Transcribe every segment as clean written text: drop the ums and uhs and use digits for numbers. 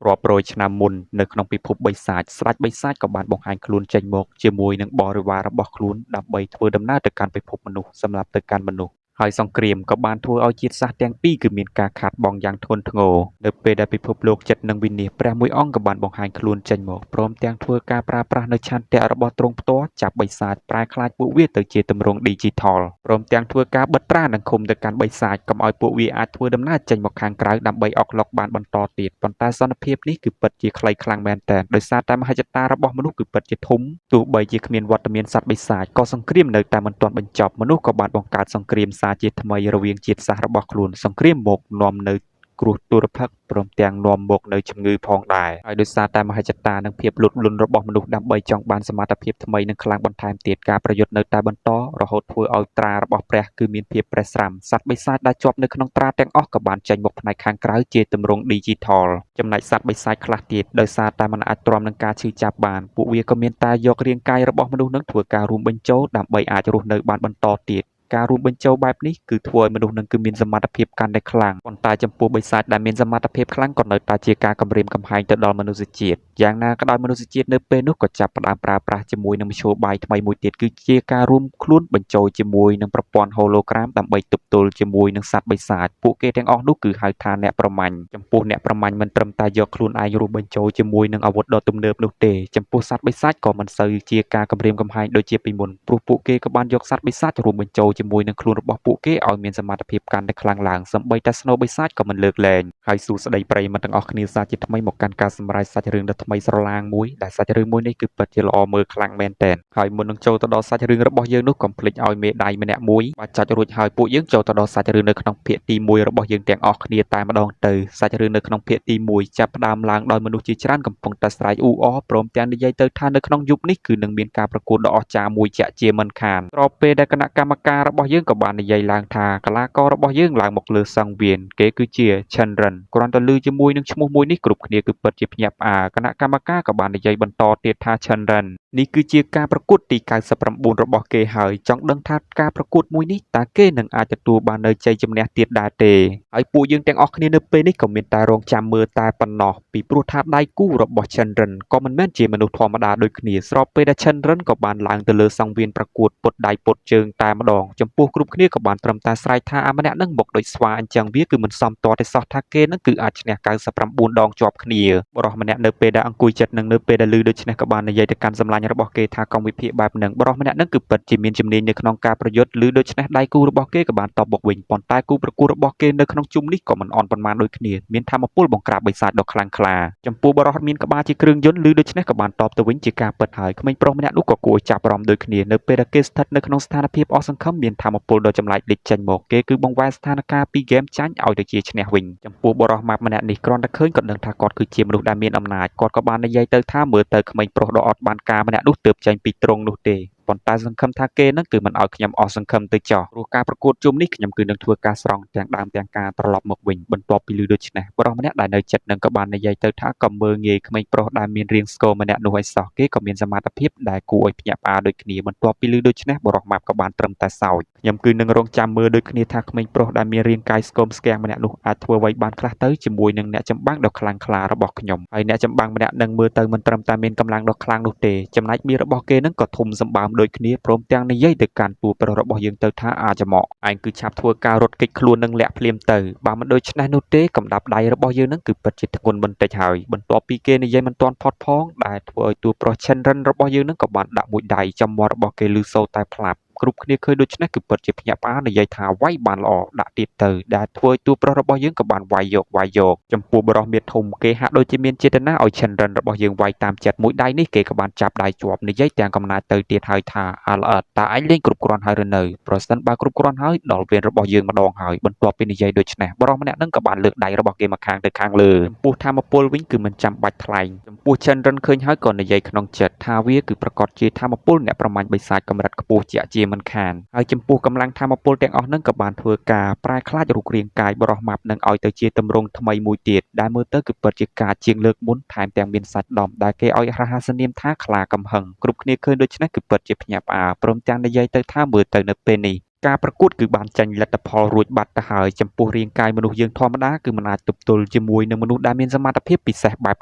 រាប់រយឆ្នាំមុននៅក្នុងពិភពបិសាចស្ដេចបិសាចក៏បានបង្ហាញខ្លួនចេញមកជាមួយនឹងបរិវាររបស់ខ្លួនដើម្បីធ្វើដំណើរទៅកាន់ពិភពមនុស្សសម្រាប់ទៅកាន់មនុស្សហើយសង្គ្រាមក៏បានធ្វើឲ្យជាតិសាសន៍ទាំងពីរគឺមានការខាតបង់យ៉ាងធ្ងន់ធ្ងរនៅពេលដែលពិភពលោកជិតនឹងវិនាសព្រះមួយអង្គក៏បានបង្ហាញខ្លួនចេញមកព្រមទាំងធ្វើការប្រើប្រាស់នៅឆន្ទៈរបស់ទ្រង់ផ្ទាល់ចាប់បិសាចប្រែក្លាយពួកវាទៅជាទម្រង់ Digital ព្រមទាំងធ្វើការបិទត្រានិងឃុំទៅកាន់បិសាចកុំឲ្យពួកវាអាចធ្វើដំណើរចេញមកខាងក្រៅដើម្បីអុកឡុកបានបន្តទៀតប៉ុន្តែសន្តិភាពនេះគឺពិតជាខ្លីខ្លាំងមែនទែនដោយសារតែមហិច្ឆតារបស់មនុស្សគឺពិតជាធំទោះបីជាគ្មានវត្តមានសត្វបិសាចក៏សង្គ្រាមនៅតែមិនទាន់បញ្ចប់មនុស្សក៏បានបង្កើតសង្គ្រាមសារជាថ្មីរវាងជាតិសាសន៍របស់ខ្លួនសង្គ្រាមមកនាំនៅគ្រោះទុរភិក្សព្រមទាំងនាំមកនៅជំងឺផងដែរហើយដោយសារតែមហិច្ឆតានិងភាពលួតលន់របស់មនុស្សដើម្បីចង់បានសមត្ថភាពថ្មីនិងខ្លាំងបន្ថែមទៀតការប្រយុទ្ធនៅតែបន្តរហូតធ្វើឲ្យត្រារបស់ព្រះគឺមានភាពប្រេះស្រាំសត្វបិសាចដែលជាប់នៅក្នុងត្រាទាំងអស់ក៏បានចេញមកផ្នែកខាងក្រៅជាទម្រង់ Digital ចំណែកសត្វបិសាចខ្លះទៀតដោយសារតែមិនអាចទ្រាំនឹងការឈឺចាប់បានពួកវាក៏មានតែយករាងកាយរបស់មនុស្សនឹងធ្វើការរួមបញ្ចូលដើម្បីអាចរស់នៅបានបន្តទៀតការរួមបញ្ចូលបែបនេះគឺធ្វើឲ្យមនុស្សនឹងគឺមានសមត្ថភាពកាន់តែខ្លាំងប៉ុន្តែចំពោះបិសាចដែលមានសមត្ថភាពខ្លាំងក៏នៅតែជាការគំរាមកំហែងទៅដល់មនុស្សជាតិយ៉ាងណាក៏ដោយមនុស្សជាតិនៅពេលនោះក៏ចាប់ផ្ដើមប្រើប្រាស់ជាមួយនឹងមធ្យោបាយថ្មីមួយទៀតគឺជាការរួមខ្លួនបញ្ចូលជាមួយនឹងប្រព័ន្ធ hologram ដើម្បីទប់ទល់ជាមួយនឹងសត្វបិសាចពួកគេទាំងអស់នោះគឺហៅថាអ្នកប្រមាញ់ចំពោះអ្នកប្រមាញ់មិនត្រឹមតែយកខ្លួនឯងរួមបញ្ចូលជាមួយនឹងអាវុធដ៏ទំនើបនោះទេចំពោះសត្វបិសាចក៏មិនសូវជាការគំរាមកំហែងដូចជាពីមុនព្រោះពួកគេក៏បានយកសត្វបិសាចរួមបញ្ចូលជាមួយនឹងខ្លួនរបស់ពួកគេឲ្យមានសមត្ថភាពកាន់តែខ្លាំងឡើងសម្បីតែស្នូលបិសាចក៏មិនលើកលែងហើយសួស្តីប្រិយមិត្តទាំងអស់គ្នាសាជាថ្មីមកកាន់ការសម្រាយសាច់រឿងដ៏ថ្មីស្រឡាងមួយដែលសាច់រឿងមួយនេះគឺពិតជាល្អមើលខ្លាំងមែនទែនហើយមុននឹងចូលទៅដល់សាច់រឿងរបស់យើងនោះកុំភ្លេចឲ្យមេដៃម្នាក់មួយបាទចុចរួចហើយពួកយើងចូលទៅដល់សាច់រឿងនៅក្នុងភាគទី1របស់យើងទាំងអស់គ្នាតែម្ដងទៅសាច់រឿងនៅក្នុងភាគទី1ចាប់ផ្ដើមឡើងដោយមនុស្សជាច្រើនកំពុងតែស្រែកអ៊ូអរព្រមទាំងនិយាយទៅថានៅក្នុងយុគនេះគឺនឹងមានការប្រកួតដ៏អស្ចារ្យមួយជាក់ជាមិនខានស្របពេលដែលគណៈកម្មការរបស់យើងក៏បាននិយាយឡើងថាកីឡាកររបស់យើងឡើងមកលើសង្វៀនគេគឺជា Chandran គ្រាន់តែឮជាមួយនឹងឈ្មោះមួយនេះគ្រប់គ្នាគឺពិតជាភ្ញាក់ផ្អើលគណៈកម្មការក៏បាននិយាយបន្តទៀតថា Chandran នេះគឺជាការប្រកួតទី99របស់គេហើយចង់ដឹងថាការប្រកួតមួយនេះតើគេនឹងអាចទទួលបាននៅជ័យជំនះទៀតដែរទេហើយពួកយើងទាំងអស់គ្នានៅពេលនេះក៏មានតែរងចាំមើលតែប៉ុណ្ណោះពីព្រោះថាដៃគូរបស់ Chandran ក៏មិនមែនជាមនុស្សធម្មតាដូចគ្នាស្របពេលដែល Chandran ក៏បានឡើងទៅលើសង្វៀនប្រកួតពុតដៃពុតជើងតែម្ដងចំពោះគ្រប់គ្នាក៏បានត្រឹមតែស្រែកថាអាម្នាក់នឹងមកដូចស្វាអញ្ចឹងវាគឺមិនសមតទេសោះថាគេនឹងគឺអាចឈ្នះ99ដងជាប់គ្នាបរិះម្នាក់នៅពេលដែលអង្គុយចិត្តនឹងនៅពេលដែលឮដូច្នេះក៏បាននិយាយទៅកាន់សម្លាញ់របស់គេថាកងវិភាគបែបហ្នឹងបរិះម្នាក់នឹងគឺពិតជាមានជំនាញនៅក្នុងការប្រយុទ្ធឮដូច្នេះដៃគូរបស់គេក៏បានតបមកវិញប៉ុន្តែគូប្រកួតរបស់គេនៅក្នុងជុំនេះក៏មិនអន់ប៉ុន្មានដូចគ្នាមានថាមពលបង្ក្រាបបិសាចដ៏ខ្លាំងក្លាចំពោះបរិះមានក្បាលជាគ្រឿងយន្តឮដូច្នេះក៏បានតបទៅវិញជាការពិតហើយក្មេងប្រុសម្នាក់នោះក៏គួរឲ្យចាប់អារម្មណ៍ដូចគ្នានៅពេលដែលគេស្ថិតនៅក្នុងស្ថានភាពអស់សង្ឃឹមមានថាមពលដ៏ចម្លែកលេចចេញមកគេគឺបង្វែរស្ថានភាពពីហ្គេមចាញ់ឲ្យទៅជាឈ្នះវិញចំពោះបរិះម៉ាប់ម្នាក់នេះគ្រាន់តែឃើញក៏ដឹងថាគាត់គឺជាមនុស្សដែលមានអំណាចគាត់ក៏បាននិយាយទៅថាមើលទៅក្មេងប្រុសដ៏អត់បានការម្នាក់នោះទើបចេញពីទ្រង់នោះទេប៉ុន្តែសង្ឃឹមថាគេនឹងគឺមិនឲ្យខ្ញុំអស់សង្ឃឹមទៅចោះព្រោះការប្រកួតជុំនេះខ្ញុំគឺនឹងធ្វើការស្រង់ទាំងដើមទាំងការត្រឡប់មកវិញបន្ទាប់ពីឮដូច្នេះបរិះម្នាក់ដែលនៅចិត្តនឹងក៏បាននិយាយទៅថាក៏មើលងាយក្មេងប្រុសដែលមានរាងស្គរម្នាក់នោះឲ្យសោះគេក៏មានសមត្ថភាពដែលគួរឲ្យភ្ញាក់ផ្អើលដូចគ្នាបន្ទាប់ពីឮដូច្នេះបរិះម៉ាប់ក៏បានត្រឹមតែសោចខ្ញុំគឺនឹងរងចាំមើលដូចគ្នាថាក្មេងប្រុសដែលមានរាងកាយស្គមស្គាំងម្នាក់នោះអាចធ្វើអ្វីបានខ្លះទៅជាមួយនឹងអ្នកចម្បាំងដ៏ខ្លាំងក្លារបស់ខ្ញុំហើយអ្នកចម្បាំងម្នាក់នឹងមើលទៅមិនត្រឹមតែមានកម្លាំងដ៏ខ្លាំងនោះទេចំណែកមាសរបស់គេនឹងក៏ធំសម្បើមដូចគ្នាព្រមទាំងនិយាយទៅកាន់តួប្រុសរបស់យើងទៅថាអាចមកឯងគឺឆាប់ធ្វើការរត់គេចខ្លួននឹងលាក់ភ្លាមទៅបើមិនដូច្នេះនោះទេកំដាប់ដៃរបស់យើងនឹងគឺពិតជាធ្ងន់បន្តិចហើយបន្ទាប់ពីគេនិយាយមិនទាន់ផុតផងដែលធ្វើឲ្យតួប្រុស Chandran របស់យើងនឹងក៏បានដាក់មួយដៃចំមាត់របស់គេលឺសូរតែផ្លាប់គ្រប់គ្នាឃើញដូច្នេះគឺពិតជាភ្ញាក់ផ្អើលនិយាយថាវាយបានល្អដាក់ទៀតទៅដែលធ្វើឲ្យតួប្រុសរបស់យើងក៏បានវាយយកចំពោះបរិះមាសធំគេហាក់ដូចជាមានចេតនាឲ្យ Chandran របស់យើងវាយតាមចិត្តមួយដៃនេះគេក៏បានចាប់ដៃជាប់និយាយទាំងកំណាចទៅទៀតហើយថាអល្អិតតើឯងលេងគ្រប់គ្រាន់ហើយឬនៅប្រសិនបើគ្រប់គ្រាន់ហើយដល់វេនរបស់យើងម្ដងហើយបន្ទាប់ពីនិយាយដូច្នេះបរិះម្នាក់នឹងក៏បានលើកដៃរបស់គេមកខាងទៅខាងលើចំពោះធម្មពលវិញគឺមិនចាំបាច់ថ្លែងចំពោះ Chandran ឃើញហើយក៏និយាយក្នុងចិត្តថាវាគឺប្រកាសជាធម្មពលអ្នកប្រមាញ់បិសាចកម្រិតខ្ពស់ជាក់ជាមិនខានហើយចំពោះកម្លាំងធម្មពលទាំងអស់នឹងក៏បានធ្វើការប្រែក្លាយរូបរាងកាយបរិះម៉ាប់នឹងឲ្យទៅជាទម្រង់ថ្មីមួយទៀតដែលមើលទៅគឺពិតជាការជាងលើកមុនថែមទាំងមានសាច់ដុំដែលគេឲ្យរហស្សនាមថាខ្លាកំហឹងគ្រប់គ្នាឃើញដូច្នេះគឺពិតជាភ្ញាក់ផ្អើលព្រមទាំងនិយាយទៅថាមើលទៅនៅពេលនេះ ការប្រកួតគឺបានចាញ់លទ្ធផលរួចបាត់ទៅហើយចំពោះរាងកាយមនុស្សយើងធម្មតាគឺមិនអាចទប់ទល់ជាមួយនឹងមនុស្សដែលមានសមត្ថភាពពិសេសបែប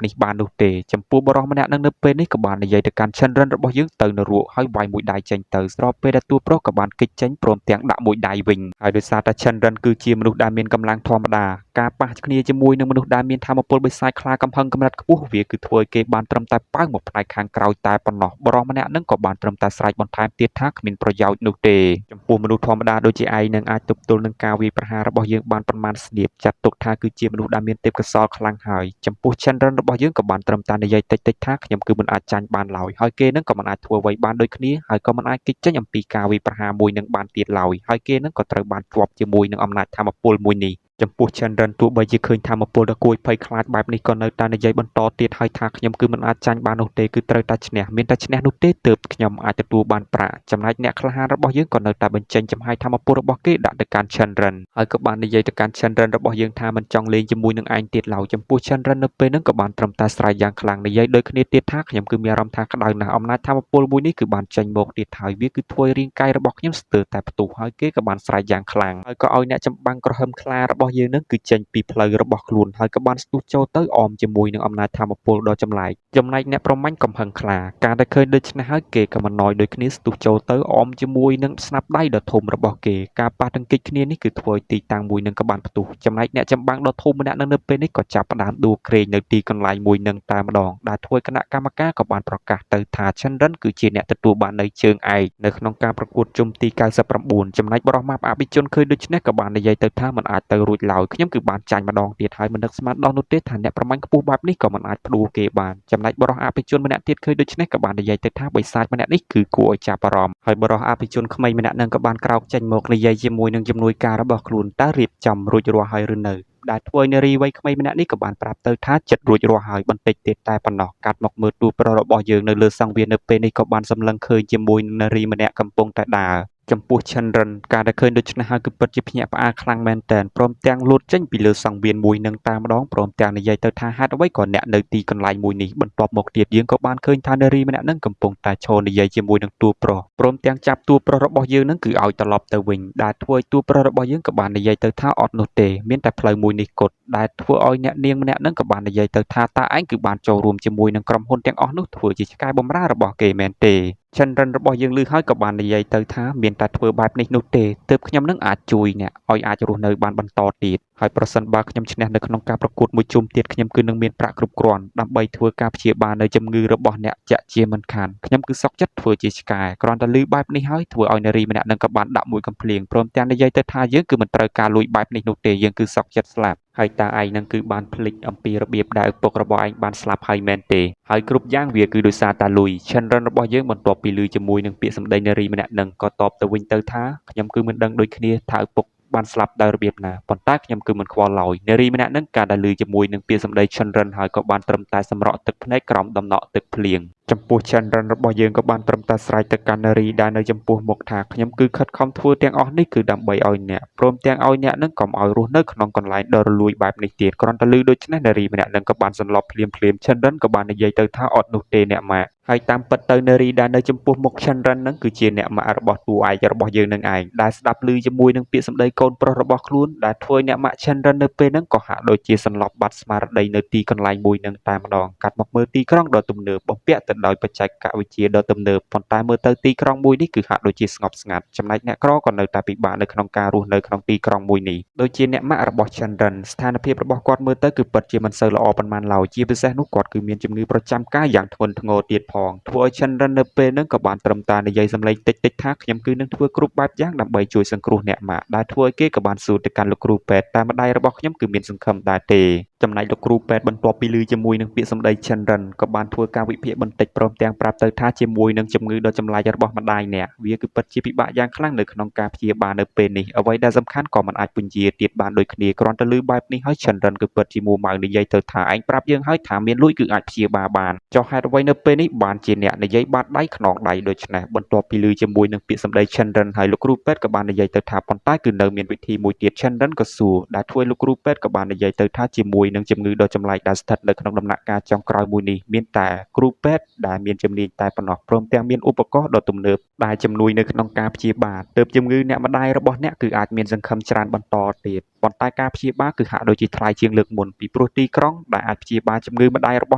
នេះបាននោះទេចំពោះបរិសម្នាក់នៅពេលនេះក៏បាននិយាយទៅកាន់ឈិនរិនរបស់យើងទៅនរកហើយវាយមួយដៃចេញទៅស្របពេលដែលតួប្រុសក៏បានគេចចេញព្រមទាំងដាក់មួយដៃវិញហើយដោយសារតែឈិនរិនគឺជាមនុស្សដែលមានកម្លាំងធម្មតាការប៉ះគ្នាជាមួយនឹងមនុស្សដែលមានធម៌ពលបិសាចខ្លាកំហឹងកម្រិតខ្ពស់វាគឺធ្វើឲ្យគេបានត្រឹមតែប៉ៅមកផ្នែកខាងក្រោយតែប៉ុណ្ណោះបរិសម្នាក់នឹងក៏បានត្រឹមតែស្រែកបន្ថែមទៀតថាគ្មានប្រយោជន៍នោះទេចំពោះមនុស្សធម្មតាដូចជាឯងនឹងអាចទប់ទល់នឹងការវាយប្រហាររបស់យើងបានប៉ុន្មានស្នៀបចាត់ទុកថាគឺជាមនុស្សដែលមានទេពកោសល្យខ្លាំងហើយចំពោះឈិនរិនរបស់យើងក៏បានត្រឹមតែនិយាយតិចៗថាខ្ញុំគឺមិនអាចចាញ់បានឡើយហើយគេនឹងក៏មិនអាចធ្វើអ្វីបានដូចគ្នាហើយក៏មិនអាចគេចចេញអំពីការវាយប្រហារមួយនឹងបានទៀតឡើយហើយគេនឹងក៏ត្រូវបានជាប់ជាមួយនឹងអំណាចធម៌ពលមួយនេះចំពោះឈិនរិនទោះបីជាឃើញធម៌ពលដ៏គួរភ័យខ្លាចបែបនេះក៏នៅតែនិយាយបន្តទៀតហើយថាខ្ញុំគឺមិនអាចចាញ់បាននោះទេគឺត្រូវតែឈ្នះមានតែឈ្នះនោះទេទើបខ្ញុំអាចទទួលបានប្រាក់ចំណែកអ្នកក្លាហានរបស់យើងក៏នៅតែបញ្ចេញចំហាយធម៌ពលរបស់គេដាក់ទៅកាន់ឈិនរិនហើយក៏បាននិយាយទៅកាន់ឈិនរិនរបស់យើងថាមិនចង់លេងជាមួយនឹងឯងទៀតឡើយចំពោះឈិនរិននៅពេលហ្នឹងក៏បានត្រឹមតែស្រែកយ៉ាងខ្លាំងនិយាយដូចគ្នាទៀតថាខ្ញុំគឺមានអារម្មណ៍ថាក្តៅណាស់អំណាចធម៌ពលមួយនេះគឺបានចេញមកទៀតហើយវាគឺធ្វើឲ្យរាងកាយរបស់ខ្ញុំស្ទើរតែផ្ទុះហើយគេក៏បានស្រែកយ៉ាងខ្លាំងហើយក៏ឲ្យអ្នកចម្បាំងក្រហមខ្លារបស់យើងនឹងគឺចេញពីផ្លូវរបស់ខ្លួនហើយក៏បានស្ទុះចូលទៅអមជាមួយនឹងអំណាចធម៌ពលដ៏ចម្លែកចំណែកអ្នកប្រមាញ់កំហឹងខ្លាការដែលឃើញដូច្នេះហើយគេក៏មិនណយដូចគ្នាស្ទុះចូលទៅអមជាមួយនឹងស្នាប់ដៃដ៏ធំរបស់គេការប៉ះទង្គិចគ្នានេះគឺធ្វើឲ្យទីតាំងមួយនឹងក៏បានផ្ទុះចំណែកអ្នកចម្បាំងដ៏ធំម្នាក់នៅពេលនេះក៏ចាប់ផ្ដើមដួលក្រែងនៅទីកន្លែងមួយនឹងតែម្ដងដែលធ្វើគណៈកម្មការក៏បានប្រកាសទៅថាឈិនរិនគឺជាអ្នកទទួលបាននៅជើងឯកនៅក្នុងការប្រកួតជុំទី99ចំណែកបរិមាបអភិជនឃើញដូច្នេះក៏បាននិយាយទៅថាមិនអាចទៅរួចឡើយខ្ញុំគឺបានចាញ់ម្ដងទៀតហើយមិននឹកស្មានដល់នោះទេថាអ្នកប្រមាញ់ខ្ពស់បែបនេះក៏មិនអាចផ្ដួលគេបានចំណែកបរិសអភិជនម្នាក់ទៀតឃើញដូច្នេះក៏បាននិយាយទៅថាបិសាចម្នាក់នេះគឺគួរឲ្យចាប់អារម្មណ៍ហើយបរិសអភិជនក្មេងម្នាក់នឹងក៏បានក្រោកចេញមកនិយាយជាមួយនឹងជំនួយការរបស់ខ្លួនតើរៀបចំរួចរាល់ហើយឬនៅដែលធ្វើឲ្យនារីវ័យក្មេងម្នាក់នេះក៏បានប្រាប់ទៅថាចិត្តរួចរាល់ហើយបន្តិចទៀតតែប៉ុណ្ណោះកាត់មកមើលទូប្រុសរបស់យើងនៅលើសង្វៀននៅពេលនេះក៏បានសម្លឹងឃើញជាមួយនឹងនារីម្នាក់កំពុងតែដើរចំពោះឈិនរិនការដែលឃើញដូច្នេះហើយគឺពិតជាភ្ញាក់ផ្អើលខ្លាំងមែនទែនព្រមទាំងលូតចេញពីលើសង្វៀនមួយនឹងតែម្ដងព្រមទាំងនិយាយទៅថាហេតុអ្វីក៏អ្នកនៅទីកន្លែងមួយនេះបន្ទាប់មកទៀតយើងក៏បានឃើញថានារីម្នាក់នឹងកំពុងតែឈរនិយាយជាមួយនឹងតួប្រុសព្រមទាំងចាប់តួប្រុសរបស់យើងនឹងគឺឲ្យត្រឡប់ទៅវិញដែលធ្វើឲ្យតួប្រុសរបស់យើងក៏បាននិយាយទៅថាអត់នោះទេមានតែផ្លូវមួយនេះគត់ដែលធ្វើឲ្យអ្នកនាងម្នាក់នឹងក៏បាននិយាយទៅថាតើឯងគឺបានចូលរួមជាមួយនឹងក្រុមហ៊ុនទាំងអស់នោះធ្វើជាឆ្កែបម្រើរបស់គេមែនទេឈិនរិនរបស់យើងឮហើយក៏បាននិយាយទៅថាមានតែធ្វើបែបនេះនោះទេទើបខ្ញុំនឹងអាចជួយអ្នកឲ្យអាចរស់នៅបានបន្តទៀតហើយប្រសិនបើខ្ញុំឈ្នះនៅក្នុងការប្រកួតមួយជុំទៀតខ្ញុំគឺនឹងមានប្រាក់គ្រប់គ្រាន់ដើម្បីធ្វើការព្យាបាលនៅជំងឺរបស់អ្នកជាក់ជាមិនខានខ្ញុំគឺសុខចិត្តធ្វើជាឆ្កែគ្រាន់តែឮបែបនេះហើយធ្វើឲ្យនារីម្នាក់នឹងក៏បានដាក់មួយកំភ្លៀងព្រមទាំងនិយាយទៅថាយើងគឺមិនត្រូវការលួចបែបនេះនោះទេយើងគឺសុខចិត្តស្លាប់ហើយតើឯងនឹងគឺបានភ្លេចអំពីរបៀបដែលឪពុករបស់ឯងបានស្លាប់ហើយមែនទេហើយគ្រប់យ៉ាងវាគឺដោយសារតាលុយឈិនរិនរបស់យើងបន្ទាប់ពីឮជាមួយនឹងពាក្យសម្ដីនារីម្នាក់នឹងក៏តបទៅវិញទៅថាខ្ញុំគឺមិនដឹងដូចគ្នាថាឪពុកបានស្លាប់ដោយរបៀបណាប៉ុន្តែខ្ញុំគឺមិនខ្វល់ឡើយនារីម្នាក់នឹងការដែលឮជាមួយនឹងពាក្យសម្ដីឈិនរិនហើយក៏បានត្រឹមតែសម្រក់ទឹកភ្នែកក្រោមដំណក់ទឹកភ្លៀងចំពោះឈិនរិនរបស់យើងក៏បានត្រឹមតែស្រែកទៅកាន់នារីដែលនៅចំពោះមុខថាខ្ញុំគឺខិតខំធ្វើទាំងអស់នេះគឺដើម្បីឲ្យអ្នកព្រមទាំងឲ្យអ្នកនឹងកុំឲ្យរស់នៅក្នុងកន្លែងដ៏រលួយបែបនេះទៀតគ្រាន់តែឮដូច្នេះនារីម្នាក់នឹងក៏បានសន្លប់ភ្លាមឈិនរិនក៏បាននិយាយទៅថាអត់នោះទេអ្នកម៉ាក់ហើយតាមពិតទៅនារីដែលនៅចំពោះមុខឈិនរិននឹងគឺជាអ្នកម៉ាក់របស់តួឯករបស់យើងនឹងឯងដែលស្ដាប់ឮជាមួយនឹងពាក្យសម្ដីកូនប្រុសរបស់ខ្លួនដែលធ្វើឲ្យអ្នកម៉ាក់ឈិនរិននៅពេលហ្នឹងក៏ហាក់ដូចជាសន្លប់បាត់ស្មារតីនៅទីកន្លែងមួយនឹងតែម្ដងកាត់មកមើលទីក្រុងដ៏ទំនើបបំពាក់ទៅដោយបច្ចេកវិទ្យាដ៏ទំនើបប៉ុន្តែមើលទៅទីក្រុងមួយនេះគឺហាក់ដូចជាស្ងប់ស្ងាត់ចំណែកអ្នកក្រក៏នៅតែពិបាកនៅក្នុងការរស់នៅក្នុងទីក្រុងមួយនេះដូចជាអ្នកម៉ាក់របស់ឈិនរិនស្ថានភាពរបស់គាត់មើលទៅគឺពិតជាមិនសូវល្អប៉ុន្មានឡើយជាពិសេសនោះគាត់គឺមានជំងឺប្រចាំកាយយ៉ាងធ្ងន់ធ្ងរទៀតផងធ្វើឲ្យឈិនរិននៅពេលហ្នឹងក៏បានត្រឹមតែនិយាយសម្លេងតិចៗថាខ្ញុំគឺនឹងធ្វើគ្រប់បែបយ៉ាងដើម្បីជួយសង្គ្រោះអ្នកម៉ាក់ដែលធ្វើឲ្យគេក៏បានសួរទៅកាន់លោកគ្រូពេទ្យតែម្ដាយរបស់ខ្ញុំគឺមានសង្ឃឹមដែរទេចំណែកលោកគ្រូពេទ្យបន្ទាប់ពីឮជាមួយនឹងពាក្យសម្ដីឈិនរិនក៏បានធ្វើការវិភាគបន្តិចព្រមទាំងប្រាប់ទៅថាជាមួយនឹងជំងឺដ៏ចម្លែករបស់ម្ដាយអ្នកវាគឺពិតជាពិបាកយ៉ាងខ្លាំងនៅក្នុងការព្យាបាលនៅពេលនេះអ្វីដែលសំខាន់ក៏មិនអាចពន្យាទៀតបានដូចគ្នាគ្រាន់តែឮបែបនេះហើយឈិនរិនគឺពិតជាមួម៉ៅនិយាយទៅថាឯងប្រាប់យើងហើយថាមានលួចគឺអាចព្យាបាលបានចុះហេតុអ្វីនៅពេលនេះបានជាអ្នកនិយាយបាត់ដៃខ្នងដៃដូច្នេះបន្ទាប់ពីឮជាមួយនឹងពាក្យសម្ដីឈិនរិនហើយលោកគ្រូពេទ្យក៏បាននិយាយទៅថាប៉ុន្តែគឺនៅមានវិធីមួយទៀតឈិនរិនក៏សួរដែលធ្វើលោកគ្រូពេទ្យក៏បាននិយាយទៅថាជាមួយនឹងជំងឺដ៏ចម្លែកដែលស្ថិតនៅក្នុងដំណាក់កាលចុងក្រោយមួយនេះមានតែគ្រូពេទ្យ ដែលមានជំនាញតែប៉ុណ្ណោះព្រមទាំងមានឧបករណ៍ដ៏ទំនើបដែលជំនួយនៅក្នុងការព្យាបាលទើបជំងឺអ្នកម្ដាយរបស់អ្នកគឺអាចមានសង្ឃឹមច្រើនបន្តទៀតប៉ុន្តែការព្យាបាលគឺហាក់ដូចជាថ្លៃជាងលើកមុនពីព្រោះទីក្រុងដែលអាចព្យាបាលជំងឺម្ដាយរបស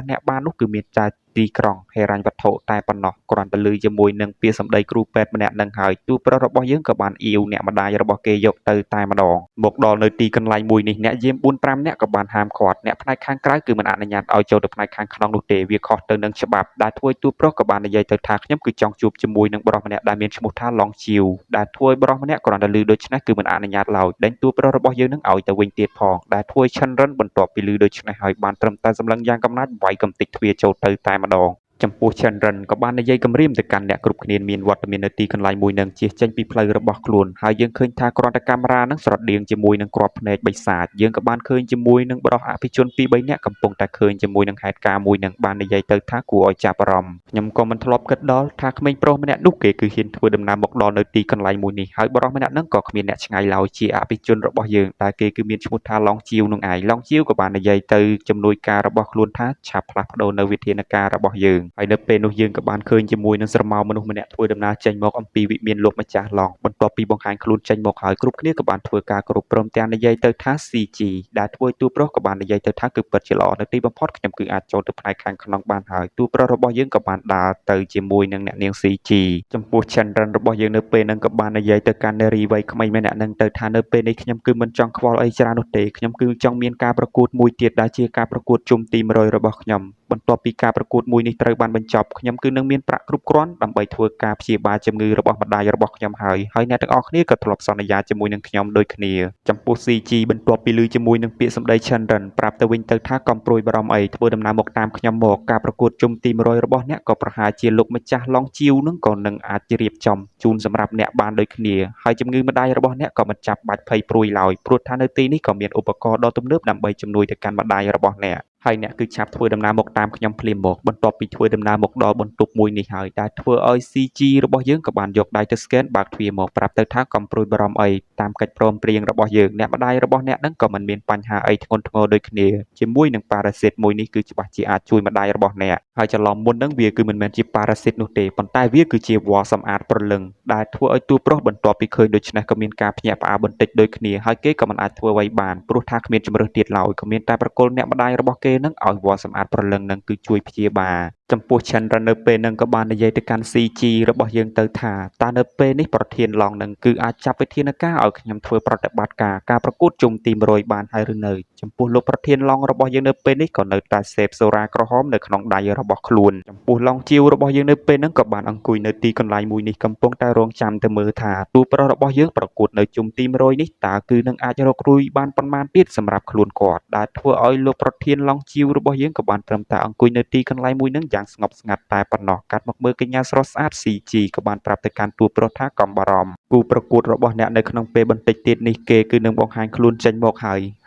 ់អ្នកបាននោះគឺមានតែទីក្រុងហិរញ្ញវត្ថុតែប៉ុណ្ណោះគ្រាន់តែឮជាមួយនឹងពាក្យសម្ដីគ្រូពេទ្យម្នាក់នឹងហើយទូប្រុសរបស់យើងក៏បានអ៊ីវអ្នកម្ដាយរបស់គេយកទៅតែម្ដងមកដល់នៅទីកន្លែងមួយនេះអ្នកយាម 4-5 នាក់ក៏បានហាមឃាត់អ្នកផ្នែកខាងក្រៅគឺមិនអនុញ្ញាតឲ្យចូលទៅផ្នែកខាងក្នុងនោះទេវាខុសទៅនឹងច្បាប់ដែលធ្វើឲ្យទូប្រុសក៏បាននិយាយទៅថាខ្ញុំគឺចង់ជួបជាមួយនឹងបរិសម្នាក់ដែលមានឈ្មោះថាឡុងជីវដែលធ្វើឲ្យបរិសម្នាក់គ្រាន់តែឮដូច្នេះគឺមិនអនុញ្ញាតឡើយដេញទូប្រុសរបស់យើងនឹងឲ្យទៅវិញទៀតផងដែលធ្វើឲ្យឈិនរិនបន្ទាប់ពីឮដូច្នេះហើយបានត្រឹមតែសម្លឹងយ៉ាងកំណាចវាយកំទេចទ្វារចូលទៅតែម្ដងចំពោះឆិនរិនក៏បាននិយាយគំរាមទៅកាន់អ្នកគ្រប់គ្នាមានវត្តមាននៅទីកន្លែងមួយនឹងជិះចេញពីផ្លូវរបស់ខ្លួនហើយយើងឃើញថាគ្រាន់តែកាមេរ៉ានឹងស្រដៀងជាមួយនឹងគ្រាប់ភ្នែកបិសាចយើងក៏បានឃើញជាមួយនឹងបរិសអភិជន 2-3 នាក់កំពុងតែឃើញជាមួយនឹងហេតុការណ៍មួយនឹងបាននិយាយទៅថាគួរឲ្យចាប់អារម្មណ៍ខ្ញុំក៏មិនធ្លាប់គិតដល់ថាក្មេងប្រុសម្នាក់នោះគេគឺហ៊ានធ្វើដំណើរមកដល់នៅទីកន្លែងមួយនេះហើយបរិសម្នាក់នឹងក៏គ្មានអ្នកឆ្ងាយឡើយជាអភិជនរបស់យើងតែគេគឺមានឈ្មោះថាឡុងជីវនឹងឯងឡុងជីវក៏បាននិយាយទៅជំនួយការរបស់ខ្លួនថាឆាប់ផ្លាស់ប្ដូរនៅវិធានការរបស់យើងហើយនៅពេលនោះយើងក៏បានឃើញជាមួយនឹងស្រមោលមនុស្សម្នាក់ធ្វើដំណើរចេញមកអំពីវិមានលោកម្ចាស់ឡង់បន្ទាប់ពីបង្ហាញខ្លួនចេញមកហើយគ្រប់គ្នាក៏បានធ្វើការគោរពព្រមទាំងនិយាយទៅថា CG ដែលធ្វើឲ្យទូប្រុសក៏បាននិយាយទៅថាគឺពិតជាល្អនៅទីបំផុតខ្ញុំគឺអាចចូលទៅផ្នែកខាងក្នុងបានហើយទូប្រុសរបស់យើងក៏បានដើរទៅជាមួយនឹងអ្នកនាង CG ចំពោះ Chandran របស់យើងនៅពេលហ្នឹងក៏បាននិយាយទៅកាន់នារីវ័យក្មេងម្នាក់ហ្នឹងទៅថានៅពេលនេះខ្ញុំគឺមិនចង់ខ្វល់អីច្រើននោះទេខ្ញុំគឺចង់មានការប្រកួតមួយទៀតដែលជាការប្រកួតជុំទី100របស់ខ្ញុំបន្ទាប់ពីការប្រកួតមួយនេះត្រូវបានបញ្ចប់ខ្ញុំគឺនឹងមានប្រាក់គ្រប់គ្រាន់ដើម្បីធ្វើការព្យាបាលជំងឺរបស់ម្ដាយរបស់ខ្ញុំហើយអ្នកទាំងអស់គ្នាក៏ធ្លាប់សន្យាជាមួយនឹងខ្ញុំដូចគ្នាចំពោះ CG បន្ទាប់ពីឮជាមួយនឹងពាក្យសម្ដី Chandran ប្រាប់ទៅវិញទៅថាកុំព្រួយបារម្ភអីធ្វើដំណើរមកតាមខ្ញុំមកការប្រកួតជុំទី100របស់អ្នកក៏ប្រហែលជាលោកម្ចាស់ឡុងជីវនឹងក៏នឹងអាចរៀបចំជូនសម្រាប់អ្នកបានដូចគ្នាហើយជំងឺម្ដាយរបស់អ្នកក៏មិនចាប់បាច់ភ័យព្រួយឡើយព្រោះថានៅទីនេះក៏មានឧបករណ៍ដ៏ទំនើបដើម្បីជំនួយទៅកាន់ម្ដាយរបស់អ្នកហើយអ្នកគឺឆាប់ធ្វើដំណើរមកតាមខ្ញុំភ្លាមមកបន្ទាប់ពីធ្វើដំណើរមកដល់បន្ទប់មួយនេះហើយដែលធ្វើឲ្យ CG របស់យើងក៏បានយកដៃទៅស្កេនបើកទ្វារមកប្រាប់ទៅថាកុំព្រួយបារម្ភអីតាមកិច្ចព្រមព្រៀងរបស់យើងអ្នកម្ដាយរបស់អ្នកនឹងក៏មិនមានបញ្ហាអីធ្ងន់ធ្ងរដូចគ្នាជាមួយនឹងប៉ារ៉ាស៊ីតមួយនេះគឺច្បាស់ជាអាចជួយម្ដាយរបស់អ្នកហើយច្រឡំមុននឹងវាគឺមិនមែនជាប៉ារ៉ាស៊ីតនោះទេប៉ុន្តែវាគឺជាវល្លិសម្អាតព្រលឹងដែលធ្វើឲ្យទូប្រុសបន្ទាប់ពីឃើញដូច្នេះក៏មានការភ្ញាក់ផ្អើលបន្តិចដូចគ្នាហើយគេក៏មិនអាចធ្វើអ្វីបានព្រោះថាគ្មានជំរើសទៀតឡើយក៏មានតែប្រគល់អ្នកម្ដាយរបស់គេនឹងឲ្យវល្លិសម្អាតព្រលឹងនឹងគឺជួយព្យាបាលចំពោះ Chandran នៅពេលហ្នឹងក៏បាននិយាយទៅកាន់ CG របស់យើងទៅថាតើនៅពេលនេះប្រធានឡង់នឹងគឺអាចចាប់វិធានការឲ្យខ្ញុំធ្វើប្រតិបត្តិការប្រកួតជុំទី100បានហើយឬនៅចំពោះលោកប្រធានឡង់របស់យើងនៅពេលនេះក៏នៅតែសេពសូរ៉ាក្រហមនៅក្នុងដៃរបស់ខ្លួនចំពោះឡង់ជីវរបស់យើងនៅពេលហ្នឹងក៏បានអង្គុយនៅទីកន្លែងមួយនេះកំពុងតែរងចាំទៅមើលថាទូប្រុសរបស់យើងប្រកួតនៅជុំទី100នេះតើគឺនឹងអាចរករួយបានប៉ុន្មានទៀតសម្រាប់ខ្លួនគាត់ដែលធ្វើឲ្យលោកប្រធានឡង់ជីវរបស់យើងក៏បានត្រឹមតែអង្គុយនៅទីកន្លែងមួយហ្នឹងយ៉ាងស្ងប់ស្ងាត់តែប៉ុណ្ណោះកាត់មកមើលកញ្ញាស្រស់ស្អាត CG ក៏បានប្រាប់ទៅកាន់ទូប្រុសថាកុំបារម្ភគូប្រកួតរបស់អ្នកនៅក្នុងពេលបន្តិចទៀតនេះគេគឺនឹងបង្ហាញខ្លួនចេញមក